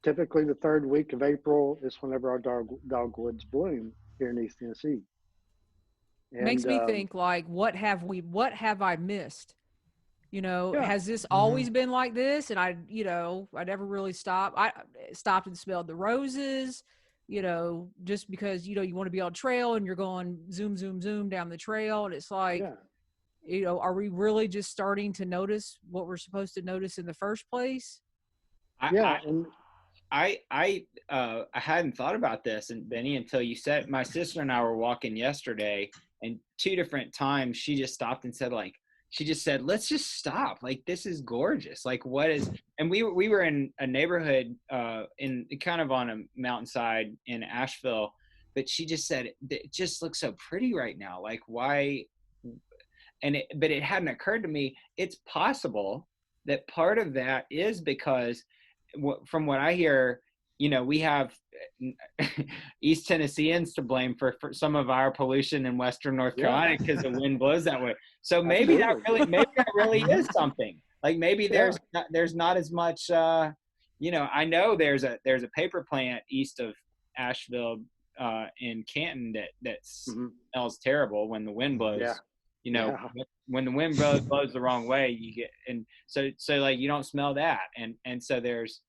Speaker 5: Typically the third week of April is whenever our dogwoods bloom here in East Tennessee. And,
Speaker 1: makes me think like, what have I missed? You know, has this always been like this? And I never really stopped. I stopped and smelled the roses, you know, just because, you know, you want to be on trail and you're going zoom, zoom, zoom down the trail. And it's like, you know, are we really just starting to notice what we're supposed to notice in the first place?
Speaker 6: I hadn't thought about this, and Benny, until you said. My sister and I were walking yesterday, and 2 different times she just stopped and said, like, she just said, let's just stop. Like, this is gorgeous. Like, what is, and we were in a neighborhood in kind of on a mountainside in Asheville, but she just said, it just looks so pretty right now. Like, why? But it hadn't occurred to me. It's possible that part of that is because from what I hear, you know, we have East Tennesseans to blame for some of our pollution in Western North Carolina because the wind blows that way. So maybe that really is something. Like maybe there's not as much, you know, I know there's a paper plant east of Asheville in Canton that
Speaker 5: Mm-hmm.
Speaker 6: smells terrible when the wind blows.
Speaker 5: Yeah.
Speaker 6: You know, when the wind blows the wrong way, you get, and so like you don't smell that, and so there's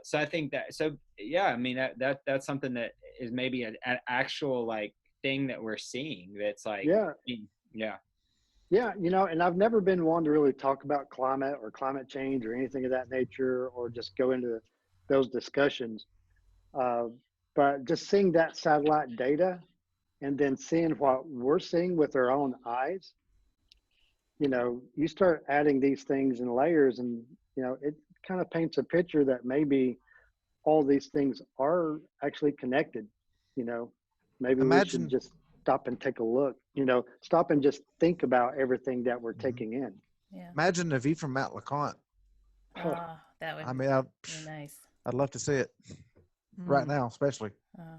Speaker 6: so I think that, so yeah, I mean that's something that is maybe an actual like thing that we're seeing that's like
Speaker 5: Yeah.
Speaker 6: yeah.
Speaker 5: Yeah, and I've never been one to really talk about climate or climate change or anything of that nature, or just go into those discussions. Uh, but just seeing that satellite data and then seeing what we're seeing with our own eyes, you start adding these things in layers, and, it kind of paints a picture that maybe all these things are actually connected. Maybe we should
Speaker 3: Imagine,
Speaker 5: just stop and take a look, stop and just think about everything that we're
Speaker 3: Mhm.
Speaker 5: taking in.
Speaker 2: Yeah.
Speaker 3: imagine the view from Mount LeConte.
Speaker 2: That would
Speaker 3: I mean,
Speaker 2: be nice.
Speaker 3: I'd love to see it right now, especially.
Speaker 6: Yeah.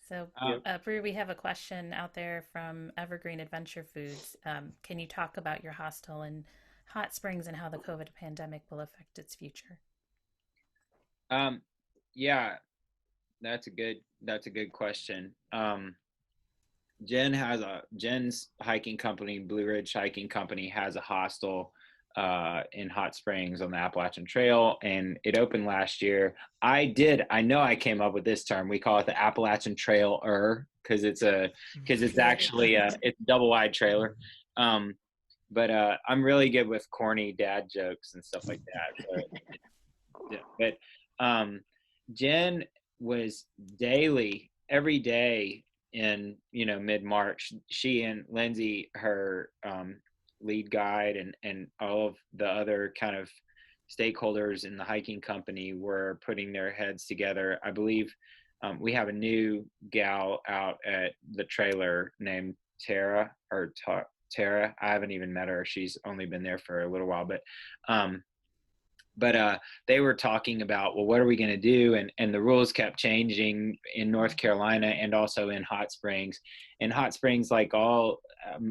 Speaker 2: So,
Speaker 5: Yep.
Speaker 2: Brew, we have a question out there from Evergreen Adventure Foods. Can you talk about your hostel in Hot Springs and how the COVID pandemic will affect its future?
Speaker 6: Yeah, that's a good question. Jen's hiking company, Blue Ridge Hiking Company, has a hostel in Hot Springs on the Appalachian Trail, and it opened last year. I know I came up with this term. We call it the Appalachian Trailer because it's actually it's a double wide trailer. But I'm really good with corny dad jokes and stuff like that. But Jen was every day in mid-March. She and Lindsay, her lead guide, and all of the other kind of stakeholders in the hiking company were putting their heads together. I believe we have a new gal out at the trailer named Tara. I haven't even met her. She's only been there for a little while, but they were talking about, well, what are we going to do? And the rules kept changing in North Carolina and also in Hot Springs. And Hot Springs, like a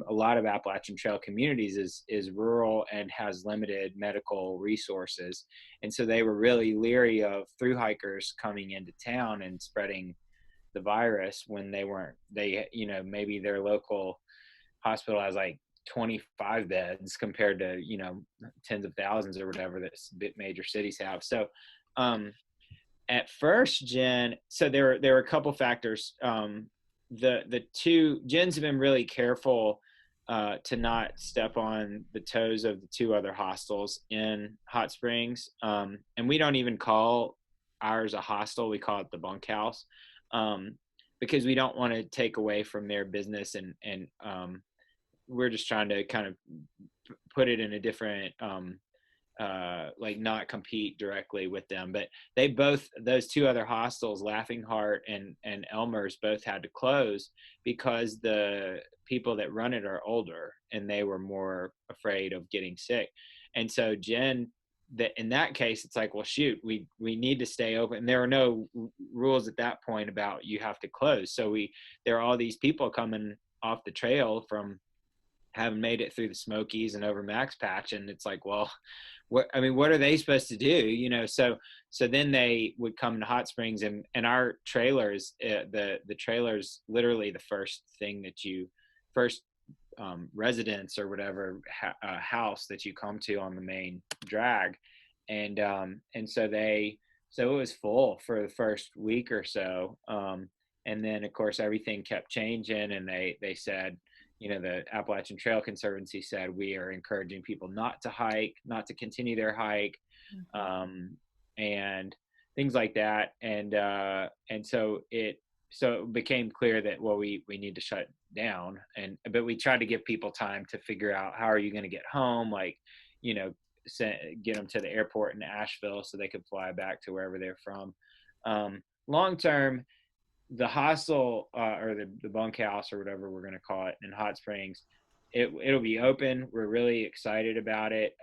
Speaker 6: lot of Appalachian Trail communities, is rural and has limited medical resources. And so they were really leery of thru hikers coming into town and spreading the virus when maybe their local hospital has like 25 beds compared to tens of thousands or whatever that major cities have. So at first, Jen, so there were a couple factors. The two Jen's been really careful to not step on the toes of the two other hostels in Hot Springs, and we don't even call ours a hostel. We call it the bunkhouse, because we don't want to take away from their business, and we're just trying to kind of put it in a different, like not compete directly with them. But those two other hostels, Laughing Heart and Elmer's, both had to close because the people that run it are older and they were more afraid of getting sick. And so Jen, in that case, it's like, well, shoot, we need to stay open. There are no rules at that point about you have to close. So there are all these people coming off the trail from having made it through the Smokies and over Max Patch, and it's like, well, what are they supposed to do? So then they would come to Hot Springs, and our trailers, the trailer's literally the first residence or whatever house that you come to on the main drag, and so it was full for the first week or so, and then of course everything kept changing, and they said, the Appalachian Trail Conservancy said, we are encouraging people not to continue their hike, and things like that. And so it became clear that, well, we need to shut down. But we tried to give people time to figure out, how are you going to get home? Like, get them to the airport in Asheville so they could fly back to wherever they're from. Long term, the hostel, or the bunkhouse or whatever we're going to call it in Hot Springs, it'll be open. We're really excited about it.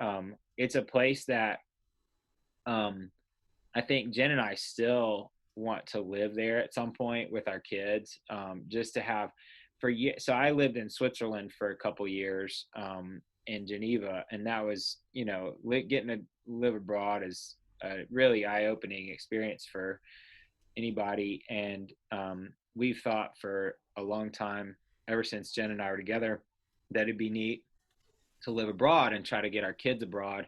Speaker 6: It's a place that I think Jen and I still want to live there at some point with our kids, just to have so I lived in Switzerland for a couple years, in Geneva, and that was, getting to live abroad is a really eye-opening experience for anybody. And we've thought for a long time, ever since Jen and I were together, that it'd be neat to live abroad and try to get our kids abroad.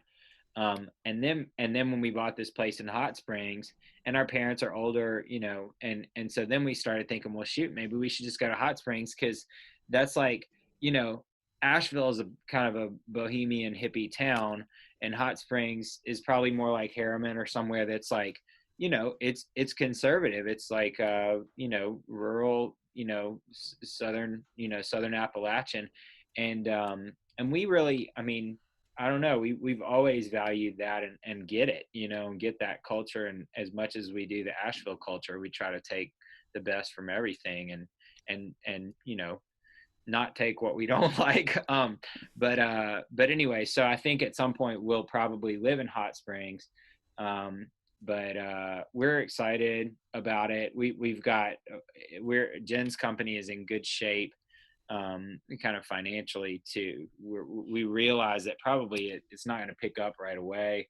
Speaker 6: And then when we bought this place in Hot Springs, and our parents are older, you know, and so then we started thinking, well, shoot, maybe we should just go to Hot Springs, because that's like, you know, Asheville is a kind of a bohemian hippie town, and Hot Springs is probably more like Harriman or somewhere that's like, you know, it's conservative. It's like you know, rural, you know, southern Appalachian, and we really, I mean, I don't know, we've always valued that and get it, you know, and get that culture. And as much as we do the Asheville culture, we try to take the best from everything, and you know, not take what we don't like. But anyway, so I think at some point we'll probably live in Hot Springs. But we're excited about it. We've got, Jen's company is in good shape, kind of financially too. We realize that probably it's not going to pick up right away.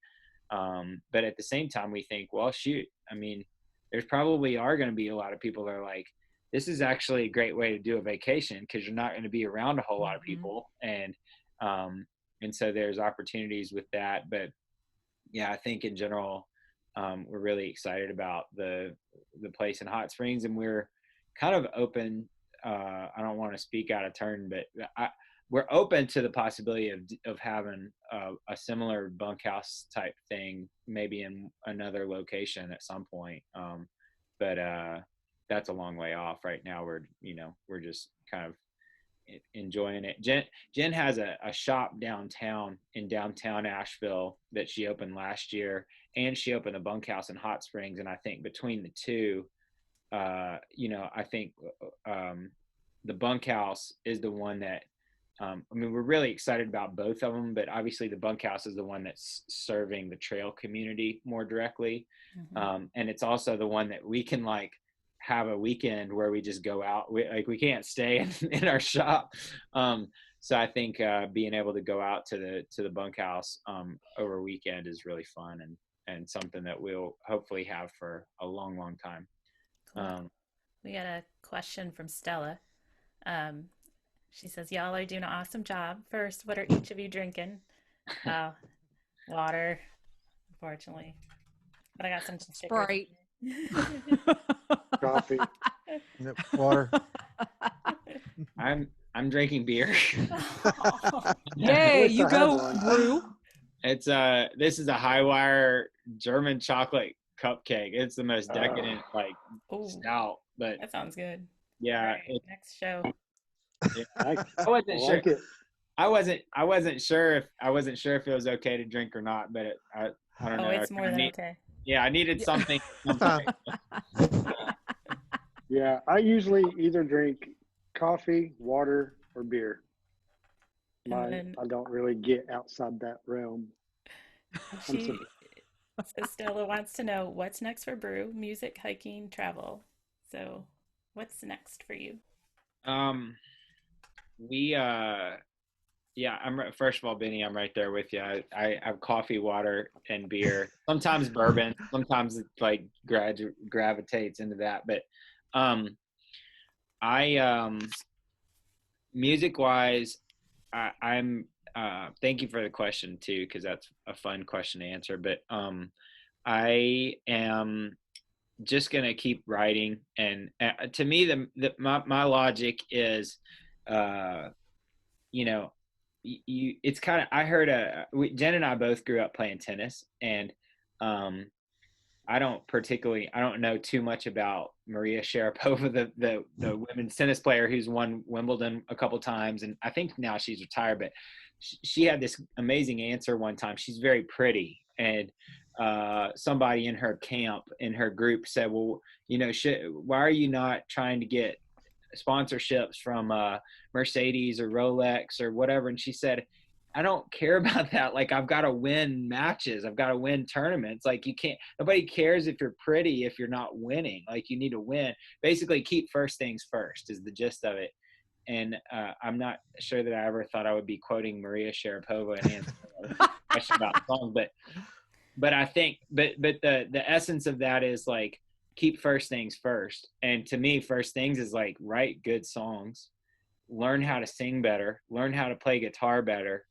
Speaker 6: But at the same time, we think, well, shoot, I mean, there's probably are going to be a lot of people that are like, this is actually a great way to do a vacation, because you're not going to be around a whole lot of people. And so there's opportunities with that. But yeah, I think in general, we're really excited about the place in Hot Springs, and we're kind of open. I don't want to speak out of turn, but we're open to the possibility of having a similar bunkhouse type thing, maybe in another location at some point. But that's a long way off right now. We're just kind of enjoying it. Jen has a shop in downtown Asheville that she opened last year, and she opened a bunkhouse in Hot Springs. And I think between the two, you know, I think the bunkhouse is the one that, I mean, we're really excited about both of them, but obviously the bunkhouse is the one that's serving the trail community more directly. And it's also the one that we can like have a weekend where we just go out. We can't stay in our shop. So I think being able to go out to the bunkhouse over a weekend is really fun, and something that we'll hopefully have for a long, long time.
Speaker 2: Cool. We got a question from Stella. She says, y'all are doing an awesome job. First, what are each of you drinking? Water, unfortunately. But I got some
Speaker 1: Sprite.
Speaker 5: Coffee.
Speaker 3: Yep, water.
Speaker 6: I'm drinking beer.
Speaker 1: Yay, you go, Brew.
Speaker 6: It's this is a high wire German chocolate cupcake. It's the most decadent stout, but
Speaker 2: that sounds good.
Speaker 6: Yeah.
Speaker 2: Right, next show.
Speaker 6: Yeah, I wasn't sure.
Speaker 5: Like it.
Speaker 6: I wasn't sure if it was okay to drink or not, but I don't know.
Speaker 2: It's more than okay.
Speaker 6: Yeah, I needed something.
Speaker 5: Yeah, I usually either drink coffee, water, or beer. I don't really get outside that realm.
Speaker 2: So Stella wants to know what's next for Brew: music, hiking, travel. So what's next for you?
Speaker 6: First of all, Benny, I'm right there with you. I have coffee, water, and beer. Sometimes bourbon. Sometimes it like gravitates into that. But music-wise, I'm thank you for the question too, because that's a fun question to answer. But I am just gonna keep writing, and to me, my logic is, you know, it's kind of, I heard Jen and I both grew up playing tennis, and I don't know too much about Maria Sharapova, the women's tennis player who's won Wimbledon a couple times, and I think now she's retired, but she had this amazing answer one time. She's very pretty, and somebody in her camp, in her group, said, well, you know, why are you not trying to get sponsorships from Mercedes or Rolex or whatever? And she said, I don't care about that. Like, I've got to win matches. I've got to win tournaments. Like, nobody cares if you're pretty, if you're not winning. Like, you need to win. Basically, keep first things first is the gist of it. And I'm not sure that I ever thought I would be quoting Maria Sharapova and answering a question about songs, but I think, but the essence of that is like, keep first things first. And to me, first things is like write good songs, learn how to sing better, learn how to play guitar better,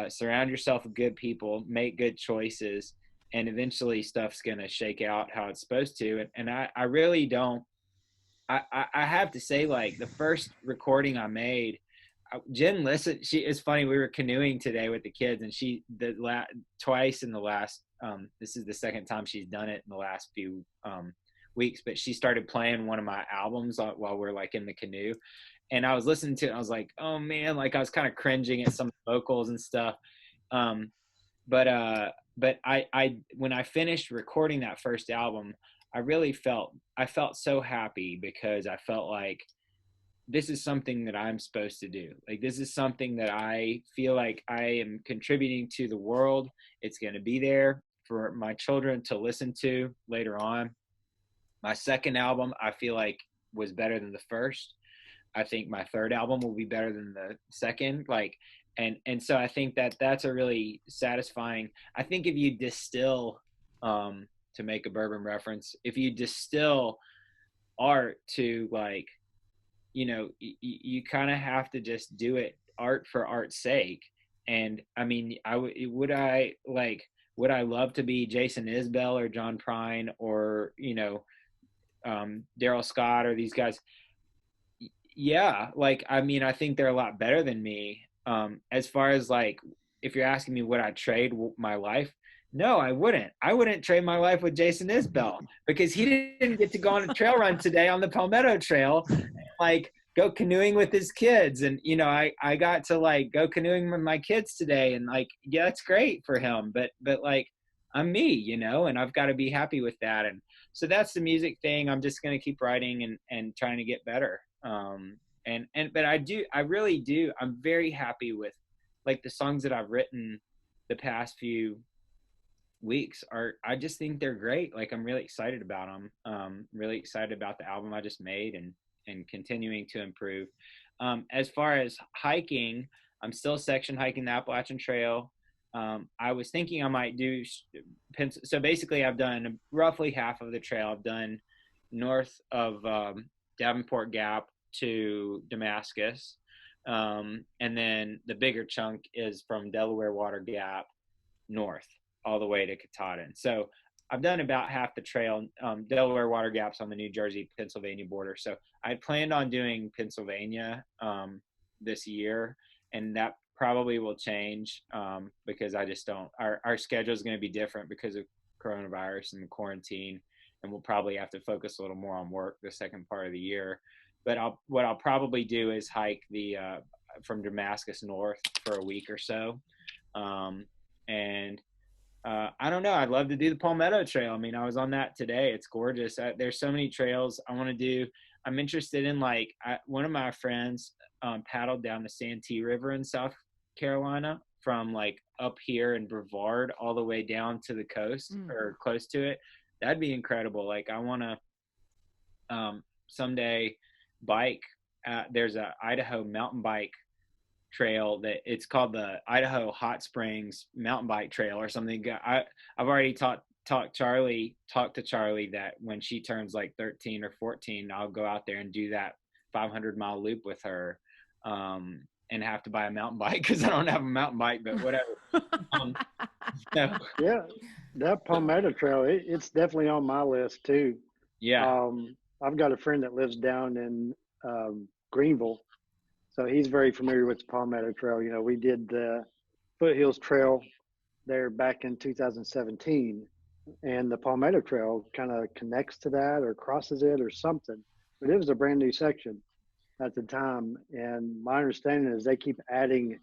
Speaker 6: surround yourself with good people, make good choices, and eventually stuff's going to shake out how it's supposed to. And I really don't, I have to say, like, the first recording I made, Jen listened. It's funny, we were canoeing today with the kids, and twice in the last, this is the second time she's done it in the last few weeks, but she started playing one of my albums while we're like in the canoe. And I was listening to it, and I was like, oh man, like I was kind of cringing at some vocals and stuff. But I when I finished recording that first album, I felt so happy, because I felt like this is something that I'm supposed to do. Like, this is something that I feel like I am contributing to the world. It's going to be there for my children to listen to later on. My second album, I feel like, was better than the first. I think my third album will be better than the second. Like, and so I think that's a really satisfying, I think if you distill, to make a bourbon reference, if you distill art to, like, you know, you kind of have to just do it art for art's sake. And I mean, would I love to be Jason Isbell or John Prine or, you know, Daryl Scott or these guys? Yeah, like, I mean, I think they're a lot better than me. As far as, like, if you're asking me would I trade my life, no, I wouldn't. I wouldn't trade my life with Jason Isbell, because he didn't get to go on a trail run today on the Palmetto Trail, and, like, go canoeing with his kids. And, you know, I got to, like, go canoeing with my kids today, and, like, yeah, that's great for him. But like, I'm me, you know, and I've got to be happy with that. And so that's the music thing. I'm just going to keep writing and trying to get better. But I really do. I'm very happy with, like, the songs that I've written the past few weeks I just think they're great. Like, I'm really excited about them. Really excited about the album I just made, and continuing to improve. As far as hiking, I'm still section hiking the Appalachian Trail. I was thinking I might do, so basically I've done roughly half of the trail. I've done north of Davenport Gap to Damascus. And then the bigger chunk is from Delaware Water Gap north all the way to Katahdin. So I've done about half the trail. Delaware Water Gap's on the New Jersey-Pennsylvania border. So I planned on doing Pennsylvania this year, and that probably will change because I just don't, our schedule is going to be different because of coronavirus and the quarantine, and we'll probably have to focus a little more on work the second part of the year. But what I'll probably do is hike the from Damascus north for a week or so. I don't know. I'd love to do the Palmetto Trail. I mean, I was on that today. It's gorgeous. There's so many trails I want to do. I'm interested in, like, one of my friends paddled down the Santee River in South Carolina from, like, up here in Brevard all the way down to the coast or close to it. That'd be incredible. Like, I want to someday bike. There's a Idaho mountain bike trail that it's called the Idaho Hot Springs Mountain Bike Trail or something. I've already talked to Charlie that when she turns like 13 or 14, I'll go out there and do that 500-mile loop with her, and have to buy a mountain bike because I don't have a mountain bike, but whatever. So.
Speaker 5: Yeah, that Palmetto Trail, it's definitely on my list too.
Speaker 6: Yeah.
Speaker 5: I've got a friend that lives down in Greenville, so he's very familiar with the Palmetto Trail. You know, we did the Foothills Trail there back in 2017, and the Palmetto Trail kind of connects to that or crosses it or something. But it was a brand new section at the time, and my understanding is they keep adding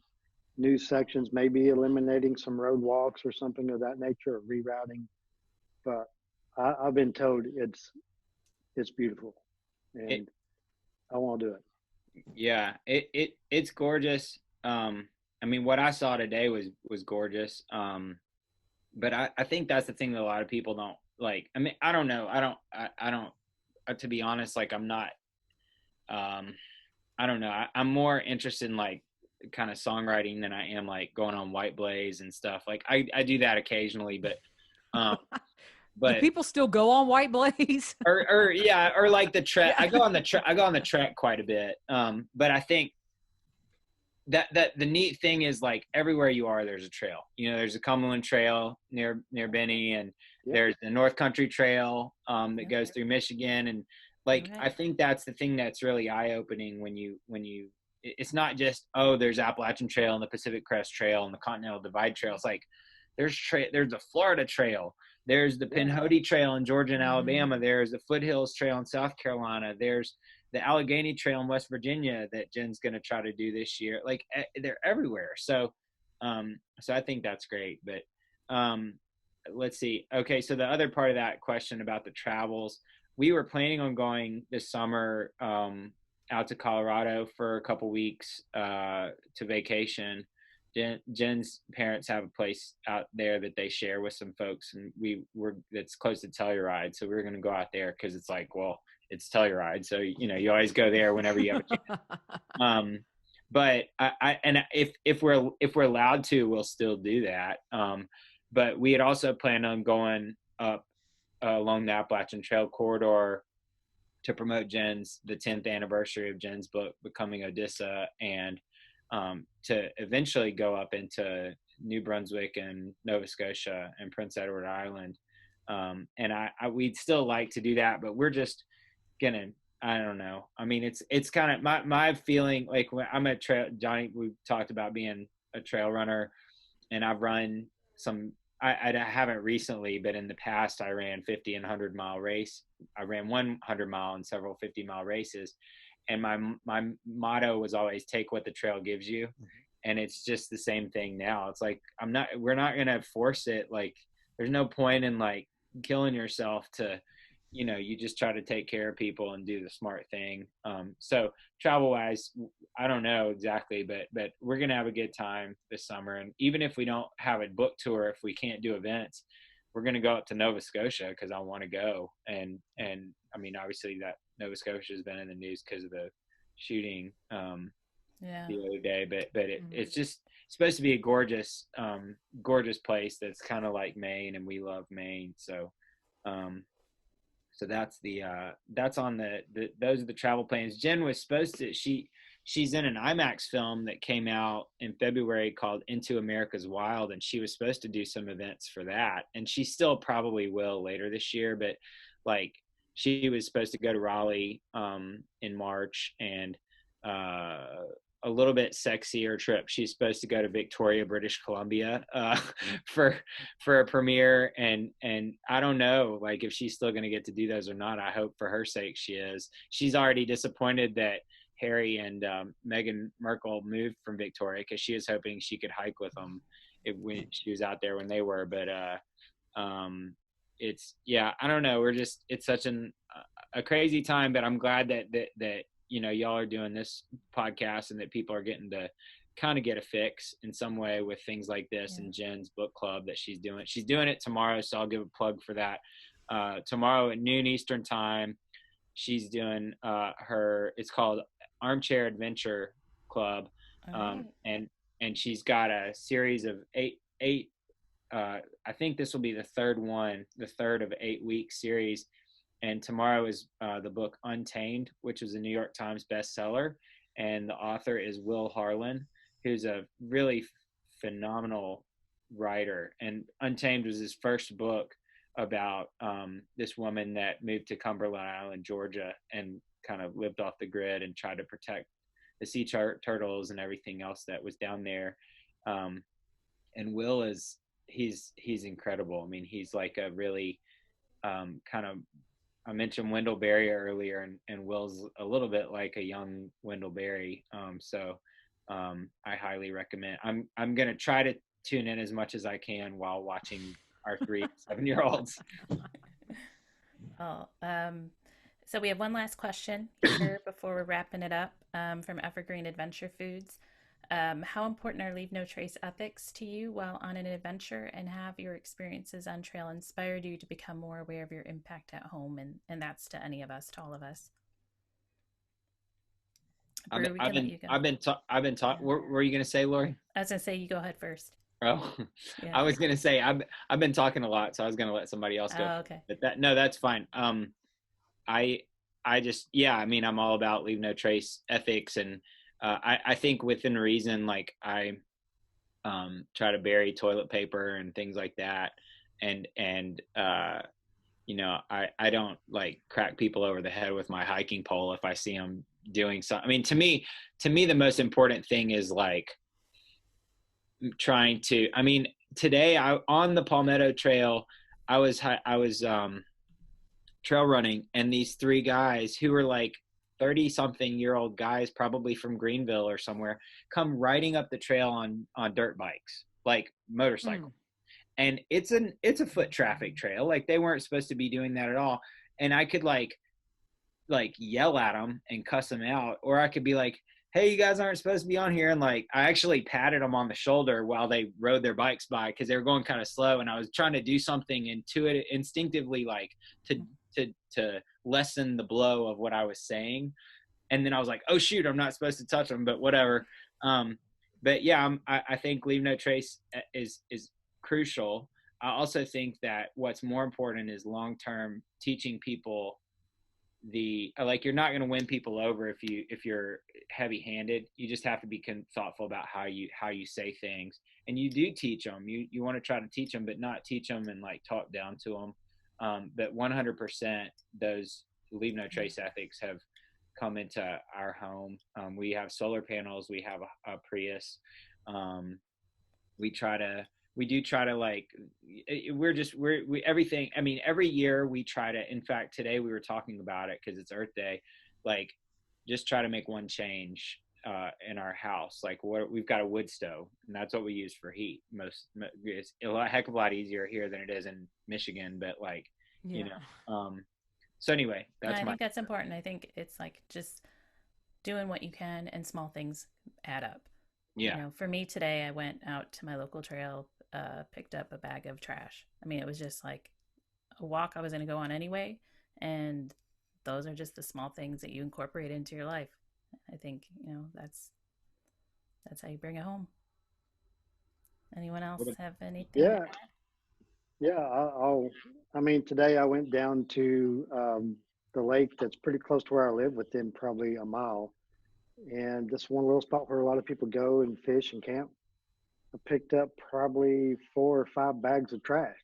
Speaker 5: new sections, maybe eliminating some road walks or something of that nature, or rerouting. But I've been told it's beautiful, and I want to do it.
Speaker 6: Yeah, it's gorgeous. I mean, what I saw today was gorgeous. But I think that's the thing that a lot of people don't like. I mean, I don't know. I don't, to be honest, like, I'm not, I don't know. I'm more interested in, like, kind of songwriting than I am, like, going on White Blaze and stuff. Like, I do that occasionally, but But
Speaker 1: people still go on White Blaze?
Speaker 6: or like the trek.
Speaker 1: Yeah.
Speaker 6: I go on the trek quite a bit. But I think that the neat thing is, like, everywhere you are, there's a trail. You know, there's a Cumberland Trail near Benny, and there's the North Country Trail that goes through Michigan, and like I think that's the thing that's really eye-opening when you it's not just, oh, there's Appalachian Trail and the Pacific Crest Trail and the Continental Divide Trail. It's like there's a Florida Trail, there's the Pinhoti Trail in Georgia and Alabama, there's the Foothills Trail in South Carolina, there's the Allegheny Trail in West Virginia that Jen's going to try to do this year. Like, they're everywhere. So I think that's great. But let's see. Okay, so the other part of that question about the travels, we were planning on going this summer out to Colorado for a couple weeks to vacation. Jen's parents have a place out there that they share with some folks, and that's close to Telluride. So we were going to go out there because it's like, well, it's Telluride, so you know, you always go there whenever you have a chance. But if we're allowed to, we'll still do that. But we had also planned on going up along the Appalachian Trail corridor to promote the 10th anniversary of Jen's book, Becoming Odessa, and to eventually go up into New Brunswick and Nova Scotia and Prince Edward Island. And we'd still like to do that, but we're just gonna, I don't know. I mean, it's kind of my feeling, like, when I'm a trail, Johnny, we talked about being a trail runner, and I've run some, I haven't recently, but in the past I ran 50 and 100 mile race. I ran 100 mile and several 50-mile races. And my motto was always take what the trail gives you. And it's just the same thing now. It's like, we're not going to force it. Like, there's no point in like killing yourself to, you know, you just try to take care of people and do the smart thing. So travel wise, I don't know exactly, but we're going to have a good time this summer. And even if we don't have a book tour, if we can't do events, we're going to go up to Nova Scotia because I want to go. And I mean, obviously that Nova Scotia has been in the news because of the shooting the other day, but it's just supposed to be a gorgeous place that's kind of like Maine, and we love Maine. So that's that's on those are the travel plans. Jen was supposed to, she's in an IMAX film that came out in February called Into America's Wild, and she was supposed to do some events for that, and she still probably will later this year, but like, she was supposed to go to Raleigh in March, and a little bit sexier trip, she's supposed to go to Victoria, British Columbia for a premiere, and I don't know, like, if she's still going to get to do those or not. I hope for her sake she is. She's already disappointed that Harry and Meghan Markle moved from Victoria, because she was hoping she could hike with them when she was out there when they were, but it's, I don't know, it's such a crazy time, but I'm glad that you know, y'all are doing this podcast and that people are getting to kind of get a fix in some way with things like this. And Jen's book club that she's doing it tomorrow, so I'll give a plug for that. Tomorrow at noon Eastern time, she's doing it's called Armchair Adventure Club, and she's got a series of eight I think this will be the third of 8-week series. And tomorrow is the book Untamed, which is a New York Times bestseller. And the author is Will Harlan, who's a really phenomenal writer. And Untamed was his first book about this woman that moved to Cumberland Island, Georgia, and kind of lived off the grid and tried to protect the sea turtles and everything else that was down there. And Will he's incredible. I mean, he's like a really kind of, I mentioned Wendell Berry earlier, and Will's a little bit like a young Wendell Berry. So I highly recommend. I'm going to try to tune in as much as I can while watching our 3 7-year-olds.
Speaker 2: So we have one last question here before we're wrapping it up from Evergreen Adventure Foods. How important are leave no trace ethics to you while on an adventure, and have your experiences on trail inspired you to become more aware of your impact at home? And that's to any of us, to all of us.
Speaker 6: I've been taught. What were you going to say, Lori?
Speaker 2: I was going to say, you go ahead first.
Speaker 6: Oh,
Speaker 2: Yeah.
Speaker 6: I was gonna say I've been talking a lot, so I was gonna let somebody else go.
Speaker 2: Oh, okay.
Speaker 6: But that's fine. I just, yeah, I mean, I'm all about leave no trace ethics, and I think within reason, like I try to bury toilet paper and things like that, and you know, I don't like crack people over the head with my hiking pole if I see them doing something. I mean, to me, the most important thing is like trying to, I mean, today on the Palmetto Trail, I was trail running, and these three guys who were like 30 something year old guys, probably from Greenville or somewhere, come riding up the trail on dirt bikes, like motorcycle. And it's a foot traffic trail. Like they weren't supposed to be doing that at all. And I could like yell at them and cuss them out, or I could be like, hey, you guys aren't supposed to be on here. And like, I actually patted them on the shoulder while they rode their bikes by, because they were going kind of slow. And I was trying to do something instinctively, like to lessen the blow of what I was saying. And then I was like, oh shoot, I'm not supposed to touch them, but whatever. But yeah, I think leave no trace is crucial. I also think that what's more important is long-term teaching people like, you're not going to win people over if you're heavy-handed. You just have to be thoughtful about how you say things, and you do teach them. You want to try to teach them, but not teach them and like talk down to them. But 100%, those leave no trace ethics have come into our home. We have solar panels. We have a Prius. We do try to like, we everything. I mean, every year we try to, in fact, today we were talking about it because it's Earth Day, like just try to make one change in our house. Like we've got a wood stove, and that's what we use for heat. It's a heck of a lot easier here than it is in Michigan, but like, you know, so anyway,
Speaker 2: I think that's important. I think it's like just doing what you can, and small things add up.
Speaker 6: Yeah.
Speaker 2: You know, for me today, I went out to my local trail, picked up a bag of trash. I mean, it was just like a walk I was going to go on anyway. And those are just the small things that you incorporate into your life. I think, you know, that's how you bring it home. Anyone else have anything?
Speaker 5: Yeah. Yeah. I mean, today I went down to the lake that's pretty close to where I live, within probably a mile. And this one little spot where a lot of people go and fish and camp. I picked up probably 4 or 5 bags of trash,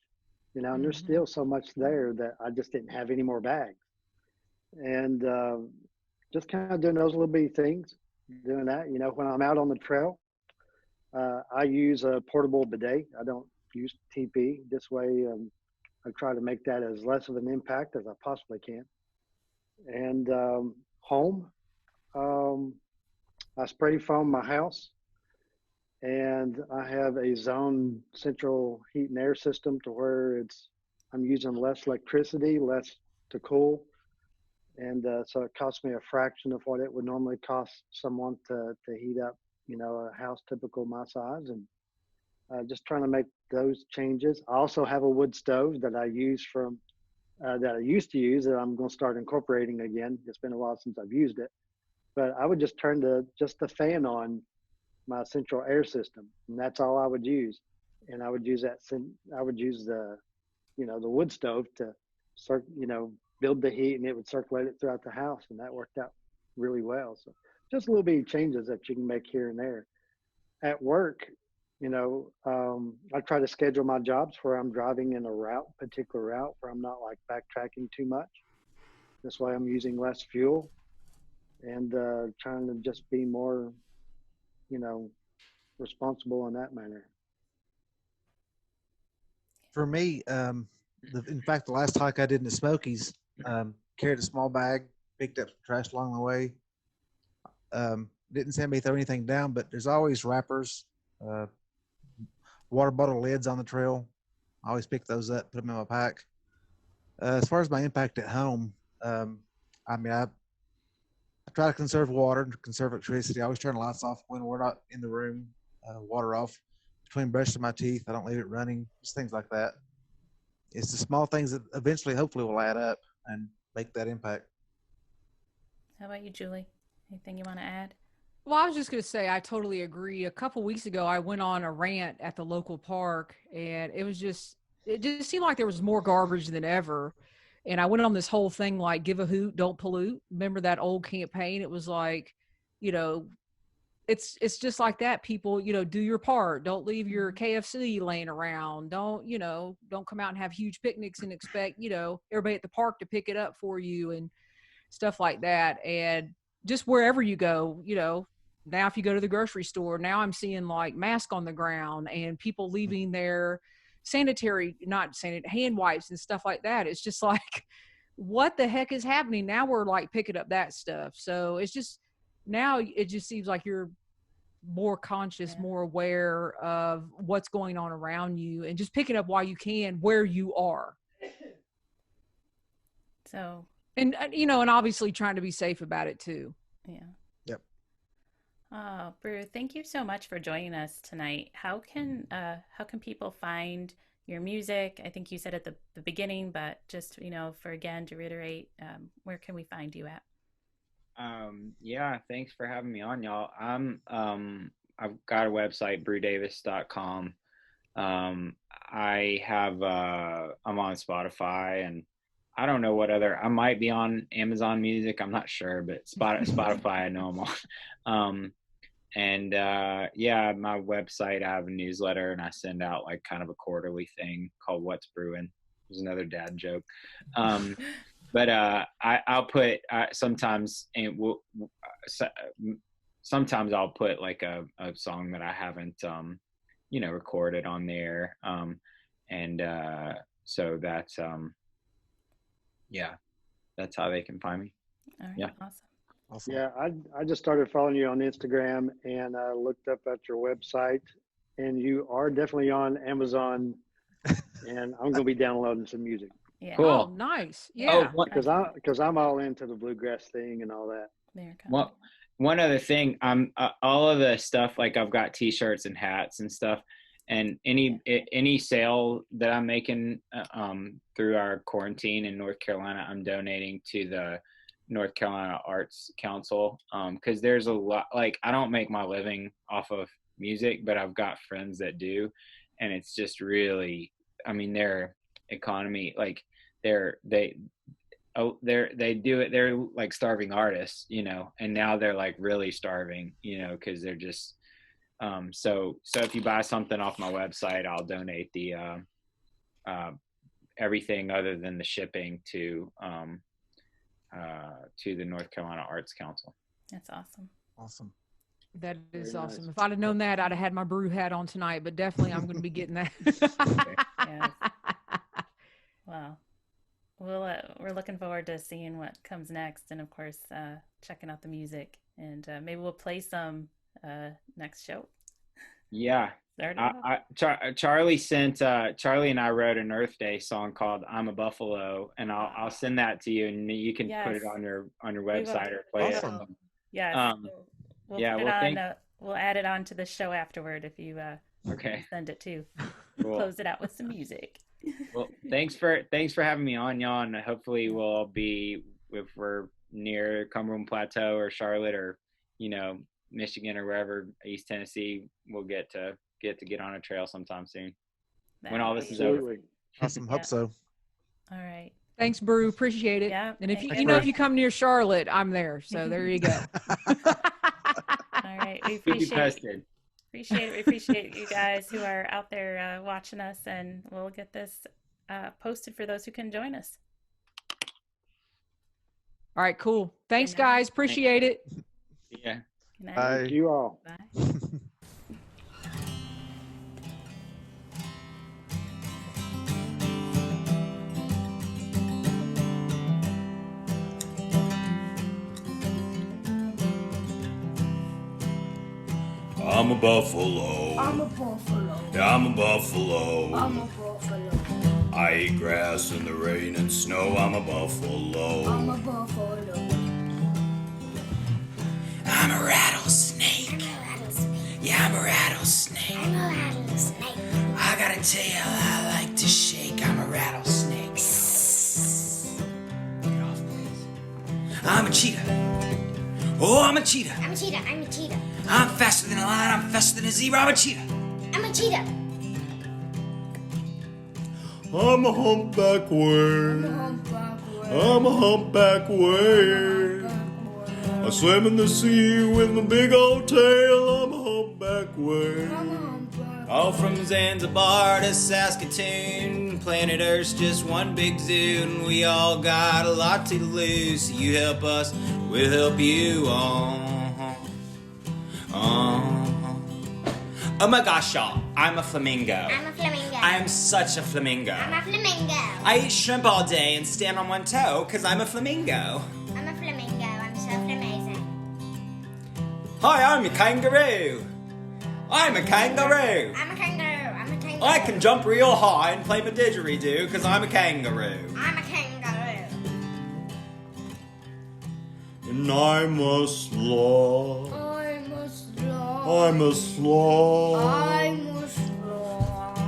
Speaker 5: you know, and there's still so much there that I just didn't have any more bags. And just kind of doing those little bitty things, doing that, you know, when I'm out on the trail, I use a portable bidet. I don't use TP. This way, I try to make that as less of an impact as I possibly can. And home, I spray foam my house, and I have a zone central heat and air system to where I'm using less electricity, less to cool. And so it costs me a fraction of what it would normally cost someone to heat up, you know, a house typical my size. And just trying to make those changes. I also have a wood stove that I use that I used to use, that I'm going to start incorporating again. It's been a while since I've used it, but I would just turn the fan on my central air system, and that's all I would use. And I would use the, you know, the wood stove to build the heat, and it would circulate it throughout the house, and that worked out really well. So just little bitty changes that you can make here and there. At work, you know, I try to schedule my jobs where I'm driving in a particular route where I'm not like backtracking too much. This way I'm using less fuel, and trying to just be more, you know, responsible in that manner.
Speaker 3: For me, in fact, the last hike I did in the Smokies, carried a small bag, picked up some trash along the way. Didn't see anybody throw anything down, but there's always wrappers, water bottle lids on the trail. I always pick those up, put them in my pack. As far as my impact at home, I mean, I try to conserve water, conserve electricity. I always turn the lights off when we're not in the room, water off between brushing my teeth. I don't leave it running, just things like that. It's the small things that eventually, hopefully, will add up and make that impact.
Speaker 2: How about you, Julie? Anything you want to add?
Speaker 1: Well, I was just going to say, I totally agree. A couple weeks ago, I went on a rant at the local park, and it just seemed like there was more garbage than ever. And I went on this whole thing like, give a hoot, don't pollute. Remember that old campaign? It was like, you know, it's just like that. People, do your part. Don't leave your KFC laying around. Don't come out and have huge picnics and expect, everybody at the park to pick it up for you and stuff like that. And just wherever you go, now if you go to the grocery store, now I'm seeing like masks on the ground and people leaving their hand wipes and stuff like that. It's just like, what the heck is happening? Now we're like picking up that stuff. So it's just, now it just seems like you're more conscious, more aware of what's going on around you and just picking up while you can where you are.
Speaker 2: So,
Speaker 1: and and obviously trying to be safe about it too.
Speaker 2: Yeah.
Speaker 3: Yep.
Speaker 2: Brew, thank you so much for joining us tonight. How can people find your music? I think you said at the beginning, but just, for again, to reiterate, where can we find you at?
Speaker 6: Yeah, thanks for having me on, y'all. I've got a website, brewdavis.com. I'm on Spotify, and I don't know what other, I might be on Amazon Music. I'm not sure, but Spotify, I know I'm on. Yeah, my website, I have a newsletter, and I send out like kind of a quarterly thing called What's Brewing. There's another dad joke. But I'll put sometimes, and sometimes I'll put like a song that I haven't recorded on there, so that's that's how they can find me.
Speaker 2: All right,
Speaker 6: yeah,
Speaker 2: awesome.
Speaker 5: Yeah, I just started following you on Instagram, and I looked up at your website, and you are definitely on Amazon, and I'm gonna be downloading some music.
Speaker 2: Yeah.
Speaker 6: Cool.
Speaker 1: Oh, nice. Yeah.
Speaker 5: Because I'm all into the bluegrass thing and all that.
Speaker 6: Well, one other thing, I'm all of the stuff, like I've got T-shirts and hats and stuff, and any sale that I'm making through our quarantine in North Carolina, I'm donating to the North Carolina Arts Council, because there's a lot, like, I don't make my living off of music, but I've got friends that do, and it's just really, I mean, their economy, like they do it, they're like starving artists, and now they're like really starving, because they're just so if you buy something off my website, I'll donate the everything other than the shipping to the North Carolina Arts Council.
Speaker 2: That's awesome.
Speaker 3: Awesome.
Speaker 1: That is
Speaker 5: Very
Speaker 1: awesome.
Speaker 5: nice.
Speaker 1: If I'd have known that, I'd have had my brew hat on tonight, but definitely I'm going to be getting that.
Speaker 2: Yes. Wow. We're looking forward to seeing what comes next, and of course, checking out the music, and maybe we'll play some next show.
Speaker 6: Yeah. Charlie and I wrote an Earth Day song called "I'm a Buffalo," and I'll send that to you, and you can put it on your website or play it.
Speaker 2: Yes. We'll add it on to the show afterward if you send it too.
Speaker 6: Cool.
Speaker 2: Close it out with some music.
Speaker 6: Well, thanks for having me on, y'all, and hopefully we'll be, if we're near Cumberland Plateau or Charlotte or Michigan or wherever, East Tennessee, we'll get on a trail sometime soon when all this is over.
Speaker 3: Awesome. Hope so.
Speaker 2: All right.
Speaker 1: Thanks, Brew. Appreciate it.
Speaker 2: Yeah.
Speaker 1: And if if you come near Charlotte, I'm there. So there you go.
Speaker 2: All right. We appreciate it. We appreciate you guys who are out there watching us, and we'll get this posted for those who can join us.
Speaker 1: All right, cool. Thanks, guys. Appreciate it.
Speaker 6: Yeah.
Speaker 2: Good night.
Speaker 3: Bye.
Speaker 5: Thank you all.
Speaker 2: Bye.
Speaker 7: I'm a buffalo.
Speaker 8: I'm a buffalo.
Speaker 7: I'm a buffalo.
Speaker 8: I'm a buffalo.
Speaker 7: I eat grass in the rain and snow. I'm a buffalo.
Speaker 8: I'm a buffalo.
Speaker 7: I'm a rattlesnake.
Speaker 8: I'm a rattlesnake.
Speaker 7: Yeah, I'm a rattlesnake.
Speaker 8: I'm a rattlesnake.
Speaker 7: I got a tail I like to shake. I'm a rattlesnake. Get off, please. I'm a cheetah
Speaker 9: Oh, I'm a cheetah.
Speaker 8: I'm a cheetah. I'm a cheetah.
Speaker 9: I'm faster than a lion. I'm faster than a zebra. I'm a cheetah.
Speaker 8: I'm a cheetah.
Speaker 7: I'm a humpback whale. I'm a humpback whale. I swim in the sea with my big old tail. I'm a humpback whale.
Speaker 9: All from Zanzibar to Saskatoon, planet Earth's just one big zoo, and we all got a lot to lose. You help us, we'll help you. Oh my gosh, y'all, I'm a flamingo.
Speaker 8: I'm a flamingo.
Speaker 9: I am such a flamingo.
Speaker 8: I'm a flamingo.
Speaker 9: I eat shrimp all day and stand on one toe, cause I'm a flamingo.
Speaker 8: I'm a flamingo. I'm so amazing.
Speaker 9: Hi, I'm a kangaroo. I'm a kangaroo.
Speaker 8: I'm a kangaroo. I'm a kangaroo.
Speaker 9: I can jump real high and play my didgeridoo, cause I'm a kangaroo.
Speaker 8: I'm a kangaroo.
Speaker 7: And I'm a sloth.
Speaker 8: I'm a sloth.
Speaker 7: I'm a sloth.
Speaker 8: I'm a sloth.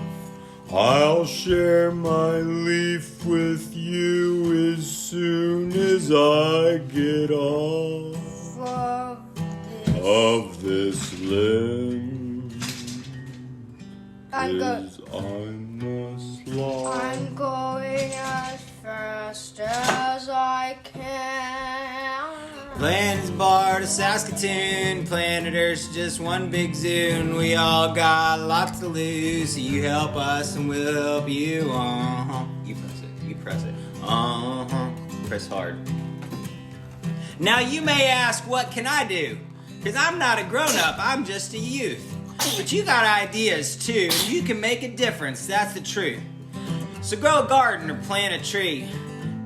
Speaker 7: I'll share my leaf with you as soon as I get off of this limb. 'Cause I'm a sloth.
Speaker 8: I'm going as fast as I can.
Speaker 9: Zanzibar to Saskatoon, planet Earth's just one big zoo, and we all got lots to lose. So you help us and we'll help you. You press it. You press it. Press hard. Now you may ask, what can I do? Because I'm not a grown-up, I'm just a youth. But you got ideas too, and you can make a difference, that's the truth. So grow a garden or plant a tree.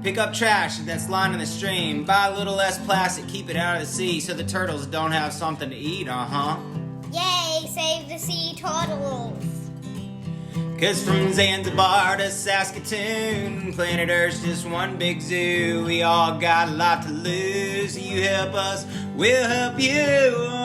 Speaker 9: Pick up trash that's lining the stream. Buy a little less plastic, keep it out of the sea, so the turtles don't have something to eat,
Speaker 8: Yay, save the sea turtles.
Speaker 9: 'Cause from Zanzibar to Saskatoon, planet Earth's just one big zoo. We all got a lot to lose. You help us, we'll help you.